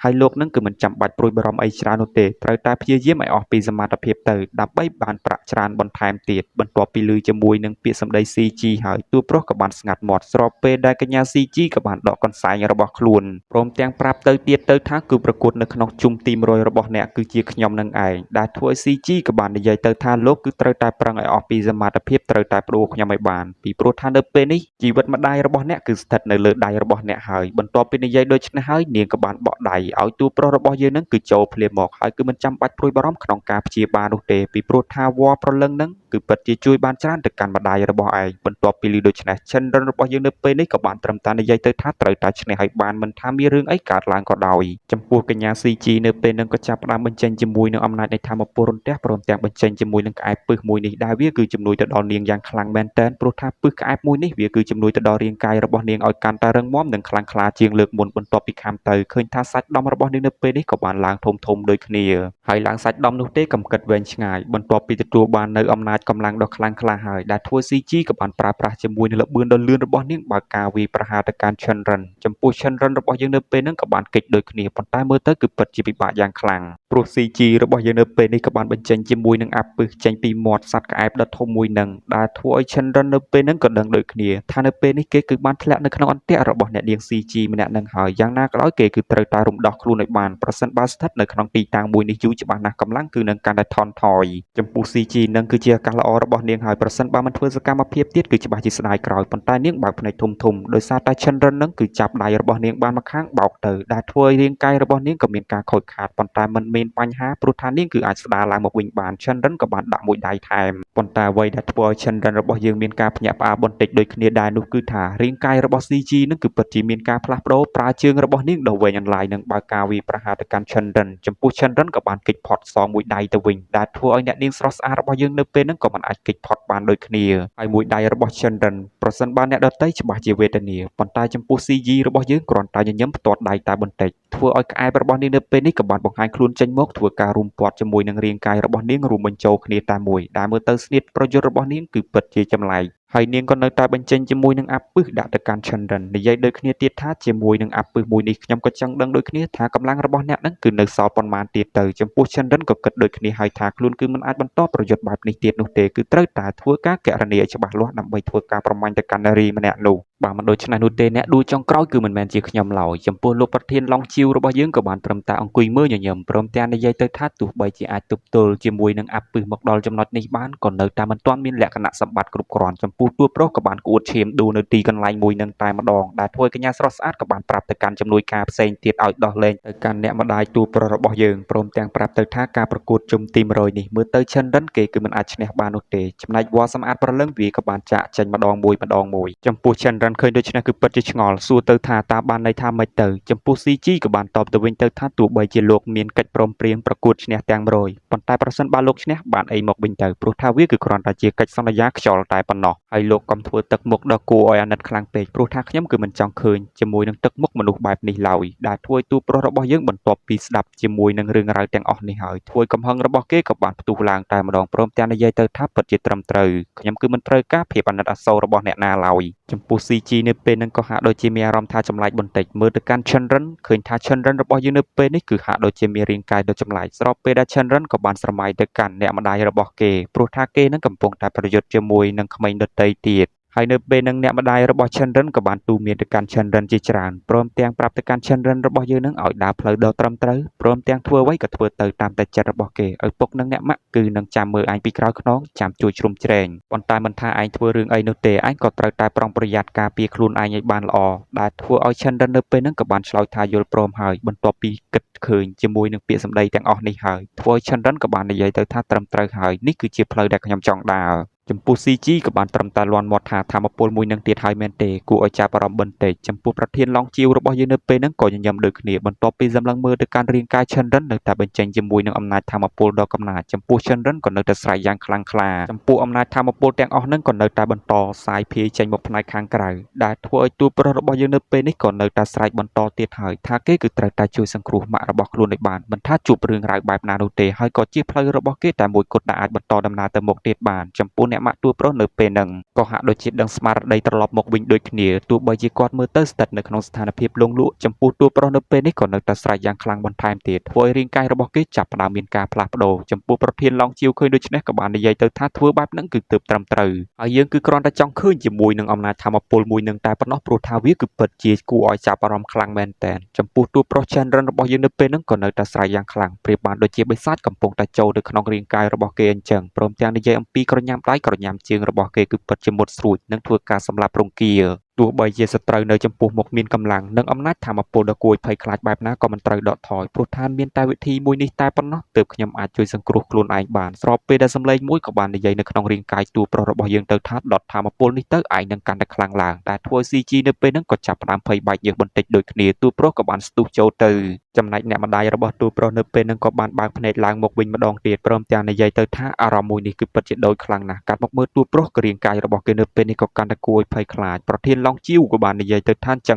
ហើយលោកនឹងគឺមិនចាំបាច់ព្រួយបារម្ភអីច្រើននោះទេត្រូវតែព្យាយាមឲ្យអស់ពីសមត្ថភាពទៅដើម្បីបានប្រាក់ច្រើនបន្ថែមទៀតបន្ទាប់ពីឮជាមួយនឹងពាក្យសម្ដី CG ហើយទូប្រុសក៏បានស្ងាត់មាត់ស្របពេលដែលកញ្ញា CG ក៏បានដកកន្សែងរបស់ខ្លួនព្រមទាំងប្រាប់ទៅទៀតទៅថាគឺប្រកួតនៅក្នុងជុំទី100របស់អ្នកគឺជាខ្ញុំនឹងឯងដែលធ្វើឲ្យ CG ក៏បាននិយាយទៅថាលោកគឺត្រូវតែប្រឹងឲ្យអស់ពីសមត្ថភាពត្រូវតែប្រួខ្ញុំឲ្យបានពីព្រោះថានៅពេលនេះជីវិតម្ដាយរបស់អ្នកគឺស្ថិតនៅលើដៃរបស់អ្នកហើយបន្ទាប់ពីនិយាយដូច្នេះហើយនាងក៏បានបក់ដៃឲ្យទូប្រុសរបស់យើងនឹងគឺចូលភ្លាមមកហើយគឺមិនចាំបាច់ព្រួយបារម្ភក្នុងការព្យាបាលនោះទេពីព្រោះថាវល្លិប្រលឹងនឹងគឺពិតជាជួយបានច្រើនទៅកាន់ម្ដាយរបស់ឯងបន្ទាប់ពីឮដូច្នេះ Chandran របស់យើងនៅពេលនេះក៏បានត្រឹមតែនិយាយទៅថាត្រូវតែឈ្នះឲ្យបានមិនថាមានរឿងអីកើតឡើងក៏ដោយចំពោះកញ្ញា CG នៅពេលនឹងក៏ចាប់ផ្ដើមបញ្ចេញជាមួយនឹងអំណាចនៃធម៌ពលរន្ទះព្រមទាំងបញ្ចេញជាមួយនឹងក្អែបពឹសមួយនេះដែលវាគឺជំនួយទៅដល់នាងយ៉ាងខ្លាំងមែនទែនព្រោះថាពឹសក្អែបមួយនេះវាគឺជំនួយទៅដល់រាងកាយរបស់នាងឲ្យកាន់តែរឹងមាំនិងខ្លាំងក្លាជាងលើកមុនបន្ទាប់ពីខាំទៅឃើញថាសាច់ដុំរបស់នាងនៅពេលនេះក៏បានឡើងធំៗដូចគ្នាហើយឡើងសាច់ដុំនោះទេកំកិតវែងឆ្ងាយបន្ទាប់ពីទទួលបាននៅអំណាចកម្លាំងដ៏ខ្លាំងក្លាហើយដែលធ្វើ CG ក៏បានប្រើប្រាស់ជាមួយនឹងល្បឿនដ៏លឿនរបស់នាងបើកការវាយប្រហារទៅកាន់ Chandran ចំពោះ Chandran របស់យើងនៅពេលហ្នឹងក៏បានគេចដូចគ្នាប៉ុន្តែមើលទៅគឺពិតជាពិបាកយ៉ាងខ្លាំង ព្រោះ CG របស់យើងនៅពេលនេះក៏បានបញ្ចេញជាមួយនឹងអាពឹសចេញពីមាត់សត្វក្អែបដ៏ធំមួយនឹងដែលធ្វើឲ្យ Chandran នៅពេលហ្នឹងក៏ដឹងដូចគ្នាថានៅពេលនេះគេគឺបានធ្លាក់នៅក្នុងអន្ទាក់របស់អ្នកនាង CG ម្នាក់នឹងហើយយ៉ាងណាក៏ដោយគេគឺត្រូវតែរំដោះខ្លួនឲ្យបានប្រសិនបើស្ថិតនៅក្នុងទីតាំងមួយនេះយូរច្បាស់ណាស់កម្លាំងគឺនឹងកាន់តែថន់ថយចំពោះ CG នឹងគឺជាឱកាសល្អរបស់នាងហើយប្រសិនបើមិនធ្វើសកម្មភាពទៀតគឺច្បាស់ជាស្ដាយក្រោយប៉ុន្តែនាងបើកភ្នែកធំៗដោយសារតែ Chandran នឹងគឺចាប់ដៃរបស់នាងបានម្ខាងបោកទៅដែលធ្វើឲ្យរាងកាយរបស់នាងក៏មានការខូចខាតប៉ុន្តែមិនមានបញ្ហាព្រោះថានាងគឺអាចស្ដារឡើងមកវិញបាន Chandran ក៏បានដាក់មួយដៃថែមប៉ុន្តែអ្វីដែលធ្វើឲ្យ Chandran របស់យើងមានការភ្ញាក់ផ្អើលបន្តិចដូចគ្នាដែរនោះគឺថារាងកាយរបស់ CG នឹងគឺពិតជាមានការផ្លាស់ប្ដូរប្រើជើងរបស់នាងដ៏វែងអន្លាយនឹងបើកការវាយប្រហារទៅកាន់ Chandran ចំពោះ Chandran ក៏បានគេចផុតសងមួយដៃទៅវិញដែលធ្វើឲ្យអ្នកនាងស្រស់ស្អាតរបស់យើងនៅពេលហ្នឹងក៏មិនអាចគេចផុតបានដូចគ្នាហើយមួយដៃរបស់ Chandran ប្រសិនបើអ្នកដទៃច្បាស់ជាវេទនាប៉ុន្តែចំពោះ CG របស់យើងគ្រាន់តែញញឹមផ្ទាត់ដៃតែបន្តិចធ្វើឲ្យក្អែបរបស់នាងនៅពេលនេះក៏បានបង្ហាញខ្លួនចេញមកធ្វើការរួមព័ទ្ធជាមួយនឹងរាងកាយរបស់នាងរួមបញ្ចូលគ្នាតែមួយដែលមើលទៅស្នៀតប្រយុទ្ធរបស់នាងគឺពិតជាចម្លែកហើយនាងក៏នៅតែបញ្ចេញជាមួយនឹងអាពឹសដាក់ទៅកាន់ Chandran និយាយដូចគ្នាទៀតថាជាមួយនឹងអាពឹសមួយនេះខ្ញុំក៏ចង់ដឹងដូចគ្នាថាកម្លាំងរបស់អ្នកនឹងគឺនៅសល់ប៉ុន្មានទៀតទៅចំពោះ Chandran ក៏គិតដូចគ្នាហើយថាខ្លួនគឺមិនអាចបន្តប្រយុទ្ធបែបនេះទៀតនោះទេគឺត្រូវតែធ្វើការគណនាឲ្យច្បាស់លាស់ដើម្បីធ្វើការប្រមាញ់ទៅកាន់នារីម្នាក់នោះបើមិនដូច្នេះនោះទេអ្នកដួលចុងក្រោយគឺមិនមែនជាខ្ញុំឡើយចំពោះលោកប្រធានឡុងជីវរបស់យើងក៏បានត្រឹមតែអង្គុយមើលញញឹមព្រមទាំងនិយាយទៅថាទោះបីជាអាចទប់ទល់ជាមួយនឹងអាពឹសមកដល់ចំណុចនេះបានក៏នៅតែមិនទាន់មានលក្ខណៈសម្បត្តិគ្រប់គ្រាន់ចំពោះតួប្រុសក៏បានក្អួតឈាមដួលនៅទីកន្លែងមួយនឹងតែម្ដងដែលធ្វើឲ្យកញ្ញាស្រស់ស្អាតក៏បានប្រាប់ទៅកាន់ជំនួយការផ្សេងទៀតឲ្យដោះលែងទៅកាន់អ្នកម្ដាយតួប្រុសរបស់យើងព្រមទាំងប្រាប់ទៅថាការប្រកួតជុំទី100នេះមើលទៅ Chandran គេគឺមិនអាចឈ្នះបាននោះទេចំណែកវ៉ាសម្អាតប្រលឹងវាក៏បានចាក់ចេញម្ដងមួយចំពោះ Chandran ឃើញដូច្នេះគឺពិតជាឆ្ងល់សួរទៅថាតើបានន័យថាម៉េចទៅចំពោះ CG ក៏បានតបទៅវិញទៅថាទោះបីជាលោកមានកិច្ចព្រមព្រៀងប្រកួតឈ្នះទាំង100ប៉ុន្តែប្រសិនបើលោកឈ្នះបានអីមកវិញទៅព្រោះថាវាគឺគ្រាន់តែជាកិច្ចសន្យាខ្យល់តែប៉ុណ្ណោះហើយលោកកុំធ្វើទឹកមុខដ៏គួរឲ្យអាណិតខ្លាំងពេកព្រោះថាខ្ញុំគឺមិនចង់ឃើញជាមួយនឹងទឹកមុខមនុស្សបែបនេះឡើយដែលធ្វើឲ្យតួប្រុសរបស់យើងបន្ទាប់ពីស្ដាប់ជាមួយនឹងរឿងរ៉ាវទាំងអស់នេះហើយធ្វើឲ្យកំហឹងរបស់គេក៏បានផ្ទុះឡើងតែម្ដងព្រមទាំងនិយាយទៅថាពិតជាត្រឹមត្រូវខ្ញុំគឺមិនត្រូវការភាពអាណិតអាសូររបស់អ្នកណាឡើយចំពោះ CG នៅពេលហ្នឹងក៏ហាក់ដូចជាមានអារម្មណ៍ថាចម្លែកបន្តិចមើលទៅកាន់ Chandran ឃើញថា Chandran របស់យើងនៅពេលនេះគឺហាក់ដូចជាមានរាងកាយដ៏ចម្លែកស្របពេលដែល Chandran ក៏បានស្រមៃទៅកាន់អ្នកម្ដាយរបស់គេព្រោះថាគេនឹងកំពុងតែប្រយុទ្ធជាមួយនឹងក្មេងដទៃទៀតហើយនៅពេលនឹងអ្នកម្ដាយរបស់ Chandran ក៏បានទូមានទៅកាន់ Chandran ជាច្រើនព្រមទាំងប្រាប់ទៅកាន់ Chandran របស់យើងនឹងឲ្យដើរផ្លូវដ៏ត្រឹមត្រូវព្រមទាំងធ្វើអ្វីក៏ធ្វើទៅតាមតែចិត្តរបស់គេឪពុកនិងអ្នកម៉ាក់គឺនឹងចាំមើលឯងពីក្រោយខ្នងចាំជួយជ្រោមជ្រែងប៉ុន្តែមិនថាឯងធ្វើរឿងអីនោះទេឯងក៏ត្រូវតែប្រុងប្រយ័ត្នការពារខ្លួនឯងឲ្យបានល្អដែលធ្វើឲ្យ Chandran នៅពេលហ្នឹងក៏បានឆ្លើយថាយល់ព្រមហើយបន្ទាប់ពីគិតឃើញជាមួយនឹងពាក្យសម្ដីទាំងអស់នេះហើយធ្វើឲ្យ Chandran ក៏បាននិយាយទៅថាត្រឹមត្រូវហើយនេះគឺជាផ្លូវដែលខ្ញុំចង់ដើរចំពោះ CG ក៏បានត្រឹមតែលាន់មាត់ថាធម្មពលមួយនឹងទៀតហើយមែនទេគួរឲ្យចាប់អារម្មណ៍បន្តិចចំពោះប្រធានឡងជីវរបស់យើងនៅពេលហ្នឹងក៏ញញឹមដូចគ្នាបន្ទាប់ពីសម្លឹងមើលទៅកាន់រាងកាយ Chandran នៅតែបញ្ចេញជាមួយនឹងអំណាចធម្មពលដ៏កំណាចចំពោះ Chandran ក៏នៅតែស្រែកយ៉ាងខ្លាំងក្លាចំពោះអំណាចធម្មពលទាំងអស់ហ្នឹងក៏នៅតែបន្តសាយភាយចេញមកផ្នែកខាងក្រៅដែលធ្វើឲ្យតួប្រុសរបស់យើងនៅពេលនេះក៏នៅតែស្រែកបន្តទៀតហើយថាគេគឺត្រូវតែជួយសង្គ្រោះម៉ាក់របស់ខ្លួនឲ្យបានមិនថាជួបរឿងរ៉ាវបែបណានោះទេហើយក៏ជាផ្លូវរបស់គេតែមួយគត់ដែលអាចបន្តដំណើរទៅមុខទៀតបានចំពោះអ្នកម៉ាក់តួប្រុសនៅពេលហ្នឹងក៏ហាក់ដូចជាដឹងស្មារតីត្រឡប់មកវិញដូចគ្នាទោះបីជាគាត់មើលទៅស្ថិតនៅក្នុងស្ថានភាពលងលក់ចំពោះតួប្រុសនៅពេលនេះក៏នៅតែស្រែកយ៉ាងខ្លាំងបន្ថែមទៀតធ្វើឲ្យរាងកាយរបស់គេចាប់ផ្ដើមមានការផ្លាស់ប្ដូរចំពោះប្រធានឡងជីវឃើញដូច្នេះក៏បាននិយាយទៅថាធ្វើបែបហ្នឹងគឺទើបត្រឹមត្រូវហើយយើងគឺគ្រាន់តែចង់ឃើញជាមួយនឹងអំណាចធម៌ពលមួយនឹងតែប៉ុណ្ណោះព្រោះថាវាគឺពិតជាគួរឲ្យចាប់អារម្មណ៍ខ្លាំងមែនទែនចំពោះតួប្រុស Chandran របស់យើងនៅពេលហ្នឹងក៏នៅតែស្រែកយ៉ាងខ្លាំងប្រៀបបានដូចជាបិសាចកំពុងតែចូលទៅក្នុងរាងកាយរបស់គេអញ្ចឹងព្រមទាំងនិយាយអំពីក្រញាំដៃក្រញាំជើងរបស់គេគឺពិតជាមុតស្រួចនឹងធ្វើការសម្លាប់រង្គាទោះបីជាសត្រូវនៅចំពោះមុខមានកម្លាំងនិងអំណាចធម៌ពលដ៏គួរឲ្យភ័យខ្លាចបែបណាក៏មិនត្រូវដកថយព្រោះថាមានតែវិធីមួយនេះតែប៉ុណ្ណោះទើបខ្ញុំអាចជួយសង្គ្រោះខ្លួនឯងបានស្របពេលដែលសម្លេងមួយក៏បាននិយាយនៅក្នុងរាងកាយតួប្រុសរបស់យើងទៅថាដុតធម៌ពលនេះទៅឯងនឹងកាន់តែខ្លាំងឡើងតែធ្វើឲ្យ CG នៅពេលហ្នឹងក៏ចាប់ផ្ដើមភ័យបែកញើសបន្តិចដូចគ្នាតួប្រុសក៏បានស្ទុះចូលទៅចំណែកអ្នកម្ដាយរបស់តួប្រុសនៅពេលហ្នឹងក៏បានបើកភ្នែកឡើងមកវិញម្ដងទៀតព្រមទាំងនិយាយទៅថាអារម្មណ៍មួយនេះគឺពិតជាដូចខ្លាំងណាស់កាត់មកមើលតួប្រុសក៏រាងកាយរបស់គេនៅពេលនេះក៏កាន់តែគួរឲ្យភ័យខ្លាចប្រធាន ឡង់ជីវក៏បាននិយាយទៅថាចឹ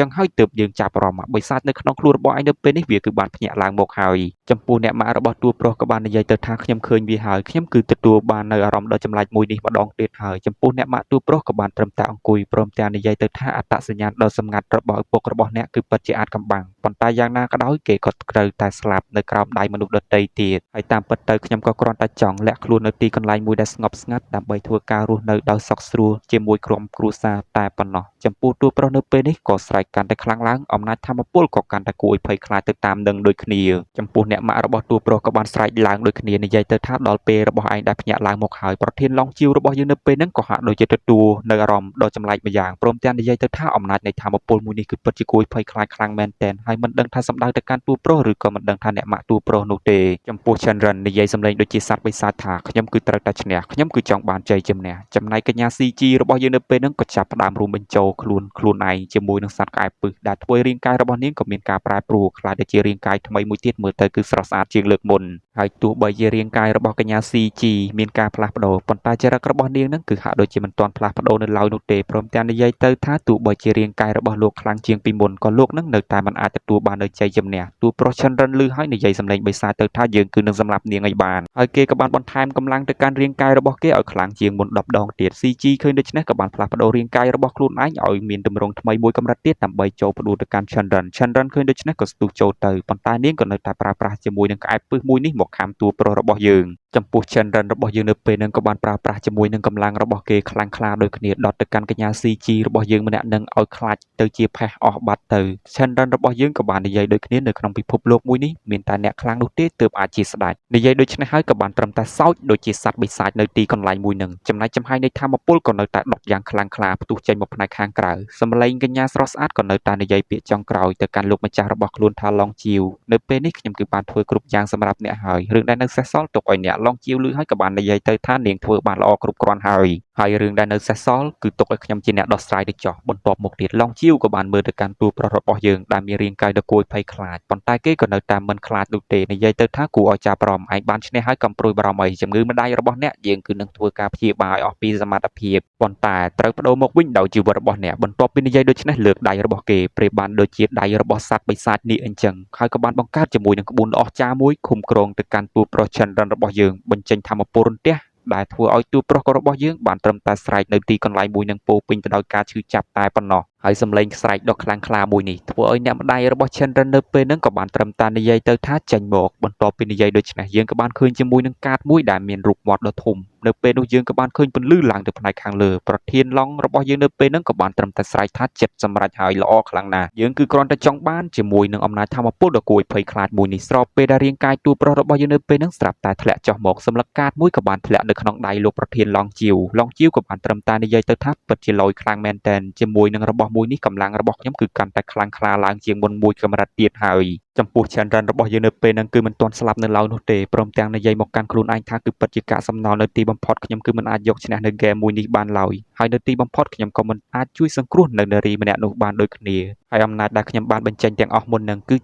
ងហើយទើបយើងចាប់អារម្មណ៍បិសាចនៅក្នុងខ្លួនរបស់ឯងនៅពេលនេះវាគឺបានភ្ញាក់ឡើងមកហើយចំពោះអ្នកម៉ាក់របស់តួប្រុសក៏បាននិយាយទៅថាខ្ញុំឃើញវាហើយខ្ញុំគឺទទួលបាននៅអារម្មណ៍ដ៏ចម្លែកមួយនេះម្ដងទៀតហើយចំពោះអ្នកម៉ាក់តួប្រុសក៏បានត្រឹមតែអង្គុយព្រមទាំងនិយាយទៅថាអត្តសញ្ញាណដ៏សម្ងាត់របស់ឪពុករបស់អ្នកគឺពិតជាអាចកំបាំងប៉ុន្តែយ៉ាងណាក៏ដោយគេក៏ត្រូវតែស្លាប់នៅក្រោមដៃមនុស្សដទៃទៀតហើយតាមពិតទៅខ្ញុំក៏គ្រាន់តែចង់លាក់ខ្លួននៅទីកន្លែងមួយដែលស្ងប់ស្ងាត់ដើម្បីធ្វើការរស់នៅដោយសុខស្រួលជាមួយក្រុមគ្រួសារតែប៉ុណ្ណោះចំពោះតួប្រុសនៅពេលនេះក៏ស្រែកកាន់តែខ្លាំងឡើងអំណាចថាមពលក៏កាន់តែគួរឲ្យភ័យខ្លាចទៅតាមនឹងដូចគ្នាចំពោះអ្នកម៉ាក់របស់តួប្រុសក៏បានស្រែកឡើងដូចគ្នានិយាយទៅថាដល់ពេលរបស់ឯងដែលភ្ញាក់ឡើងមកហើយប្រធានឡង់ជីវរបស់យើងនៅពេលហ្នឹងក៏ហាក់ដូចជាទទួលនៅអារម្មណ៍ដ៏ចម្លែកម្យ៉ាងព្រមទាំងនិយាយទៅថាអំណាចនៃថាមពលមួយនេះគឺពិតជាគួរឲ្យភ័យខ្លាចខ្លាំងមែនទែនហើយមិនដឹងថាសម្ដៅទៅកាន់តួប្រុសឬក៏មិនដឹងថាអ្នកម៉ាក់តួប្រុសនោះទេចំពោះ Chandran និយាយសម្លេងដូចជាសត្វបិសាចថាខ្ញុំគឺត្រូវតែឈ្នះខ្ញុំគឺចង់បានជ័យជំនះចំណែកកញ្ញា CG របស់យើងនៅពេលហ្នឹងក៏ចាប់ផ្ដើមរួមបញ្ចូលខ្លួនឯងជាមួយនឹងសត្វក្អែបពឹសដែលធ្វើរាងកាយរបស់នាងក៏មានការប្រែប្រួលខ្លាចទៅជារាងកាយថ្មីមួយទៀតមើលទៅគឺស្រស់ស្អាតជាងលើកមុនហើយទោះបីជារាងកាយរបស់កញ្ញា CG មានការផ្លាស់ប្ដូរប៉ុន្តែចរិតរបស់នាងហ្នឹងគឺហាក់ដូចជាមិនទាន់ផ្លាស់ប្ដូរនៅឡើយនោះទេព្រមទាំងនិយាយទៅថាទោះបីជារាងកាយរបស់លោកខ្លាំងជាងពីមុនក៏លោកនឹងនៅតែមិនអាចទទួលបាននូវជ័យជំនះទោះប្រុស Chandran លឺហើយនិយាយសម្លេងបិសាចទៅថាយើងគឺនឹងសម្លាប់នាងឲ្យបានហើយគេក៏បានបន្ថែមកម្លាំងទៅកាន់រាងកាយរបស់គេឲ្យខ្លាំងជាងមុន10ដងទៀត CG ឃើញដូច្នេះក៏បានផ្លាស់ប្ដូររាងកាយរបស់ខ្លួនឯងឲ្យមានទម្រង់ថ្មីមួយកម្រិតទៀតដើម្បីចូលផ្ដួលទៅកាន់ Chandran ឃើញដូច្នេះក៏ស្ទុះចូលទៅប៉ុន្តែនាងក៏នៅតែប្រើប្រាស់ជាមួយនឹងក្អែបពឹសមួយនេះមកខាំតួប្រុសរបស់យើងចំពោះ Chandran របស់យើងនៅពេលហ្នឹងក៏បានប្រើប្រាស់ជាមួយនឹងកម្លាំងរបស់គេខ្លាំងក្លាដូចគ្នាដុតទៅកាន់កញ្ញា CG របស់យើងម្នាក់នឹងឲ្យខ្លាចទៅជាផេះអស់បាត់ទៅ Chandran របស់យើងក៏បាននិយាយដូចគ្នានៅក្នុងពិភពលោកមួយនេះមានតែអ្នកខ្លាំងនោះទេទើបអាចជាស្ដេចនិយាយដូច្នេះហើយក៏បានត្រឹមតែសោចដូចជាសត្វបិសាចនៅទីកន្លែងមួយនឹងចំណែកចំហាយនៃធម្មពលក៏នៅតែដុតយ៉ាងខ្លាំងក្លាផ្ទុះចេញមកផ្នែកខាងក្រៅសម្លេងកញ្ញាស្រស់ស្អាតក៏នៅតែនិយាយពាក្យចុងក្រោយទៅកាន់លោកម្ចាស់របស់ខ្លួនថាឡងជីវនៅពេលនេះខ្ញុំគឺបានធ្វើគ្រប់យ៉ាងសម្រាប់អ្នកហើយរឿងដែលនៅសេសសល់ទុកឲ្យអ្នកឡងជីវឮហើយក៏បាននិយាយទៅថានាងធ្វើបានល្អគ្រប់គ្រាន់ហើយរឿងដែលនៅសេសសល់គឺទុកឲ្យខ្ញុំជាអ្នកដោះស្រាយទៅចោះបន្ទាប់មកទៀតឡងជីវក៏បានមើលទៅកាន់តួប្រុសរបស់យើងដែលមានរាងកាយដ៏គួរឲ្យភ័យខ្លាចប៉ុន្តែគេក៏នៅតែមិនខ្លាចនោះទេនិយាយទៅថាគួរឲ្យចាប់អារម្មណ៍ឯងបានឈ្នះហើយកុំព្រួយបារម្ភអីជំងឺម្ដាយរបស់អ្នកយើងគឺនឹងធ្វើការព្យាបាលឲ្យអស់ពីសមត្ថភាពប៉ុន្តែត្រូវបដូរមកវិញដោយជីវិតរបស់អ្នកបន្ទាប់ពីនិយាយដូច្នេះលើកដៃរបស់គេប្រៀបបានដូចជាដៃរបស់សត្វបិសាចនេះអញ្ចឹងហើយក៏បានបង្កើតជាមួយនឹងក្បួនដ៏អស្ចារ្យមួយឃុំគ្រងទៅកាន់តួប្រុស Chandran របស់យើងបញ្ចេញថាមពលរន្ទះដែលធ្វើឲ្យតួប្រុសរបស់យើងបានត្រឹមតែស្រែកនៅទីកន្លែងមួយនឹងពោពេញទៅដោយការឈឺចាប់តែប៉ុណ្ណោះហើយសម្លេងស្រែកដ៏ខ្លាំងក្លាមួយនេះធ្វើឲ្យអ្នកម្ដាយរបស់ Chandran នៅពេលហ្នឹងក៏បានត្រឹមតែនិយាយទៅថាចេញមកបន្ទាប់ពីនិយាយដូច្នេះយើងក៏បានឃើញជាមួយនឹងកាតមួយដែលមានរូបមាត់ដ៏ធំនៅពេលនោះយើងក៏បានឃើញពន្លឺឡើងទៅផ្នែកខាងលើប្រធានឡង់របស់យើងនៅពេលហ្នឹងក៏បានត្រឹមតែស្រែកថាចិត្តសម្រេចហើយល្អខ្លាំងណាស់យើងគឺគ្រាន់តែចង់បានជាមួយនឹងអំណាចធម្មពលដ៏គួរឲ្យភ័យខ្លាចមួយនេះស្របពេលដែលរាងកាយតួប្រុសរបស់យើងនៅពេលហ្នឹងស្រាប់តែធ្លាក់ចុះមកសម្លឹកកាតមួយក៏បានធ្លាក់នៅក្នុងដៃលោកប្រធានឡង់ជីវក៏បានត្រឹមតែនិយាយទៅថាពិតជាលយខ្លាំងមែនតែនជាមួយនឹងរបស់មួយនេះកម្លាំងរបស់ខ្ញុំគឺកាន់តែខ្លាំងក្លាឡើងជាងមុនមួយកម្រិតទៀតហើយចំពោះ Chandran របស់យើងនៅពេលហ្នឹងគឺមិនទាន់ស្លាប់នៅឡើយនោះទេព្រមទាំងនិយាយមកកាន់ខ្លួនឯងថាគឺពិតជាកាកសំណល់នៅទីបំផុតខ្ញុំគឺមិនអាចយកឈ្នះនៅហ្គេមមួយនេះបានឡើយហើយនៅទីបំផុតខ្ញុំក៏មិនអាចជួយសង្គ្រោះនៅនារីម្នាក់នោះបានដូចគ្នាហើយអំណាចដែលខ្ញុំបានបញ្ចេញទាំងអស់មុនហ្នឹងគឺជ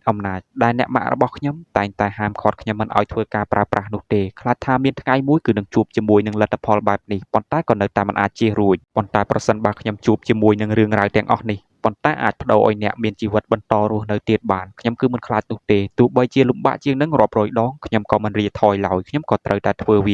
ាអំណាចដែលអ្នកម៉ាក់របស់ខ្ញុំតែងតែហាមឃាត់ខ្ញុំមិនឲ្យធ្វើការប្រើប្រាស់នោះទេខ្លាចថាមានថ្ងៃមួយគឺនឹងជួបជាមួយនឹងលទ្ធផលបែបនេះប៉ុន្តែក៏នៅតែមិនអាចជៀសរួចប៉ុន្តែប្រសិនបើខ្ញុំជួបជាមួយនឹងរឿងរ៉ាវទាំងអស់នេះប៉ុន្តែអាចបដូរឲ្យអ្នកមានជីវិតបន្តរស់នៅទៀតបានខ្ញុំគឺមិនខ្លាចនោះទេទោះបីជាលំបាកជាងនឹងរាប់រយដងខ្ញុំក៏មិនរាថយឡើយខ្ញុំក៏ត្រូវតែធ្វើវ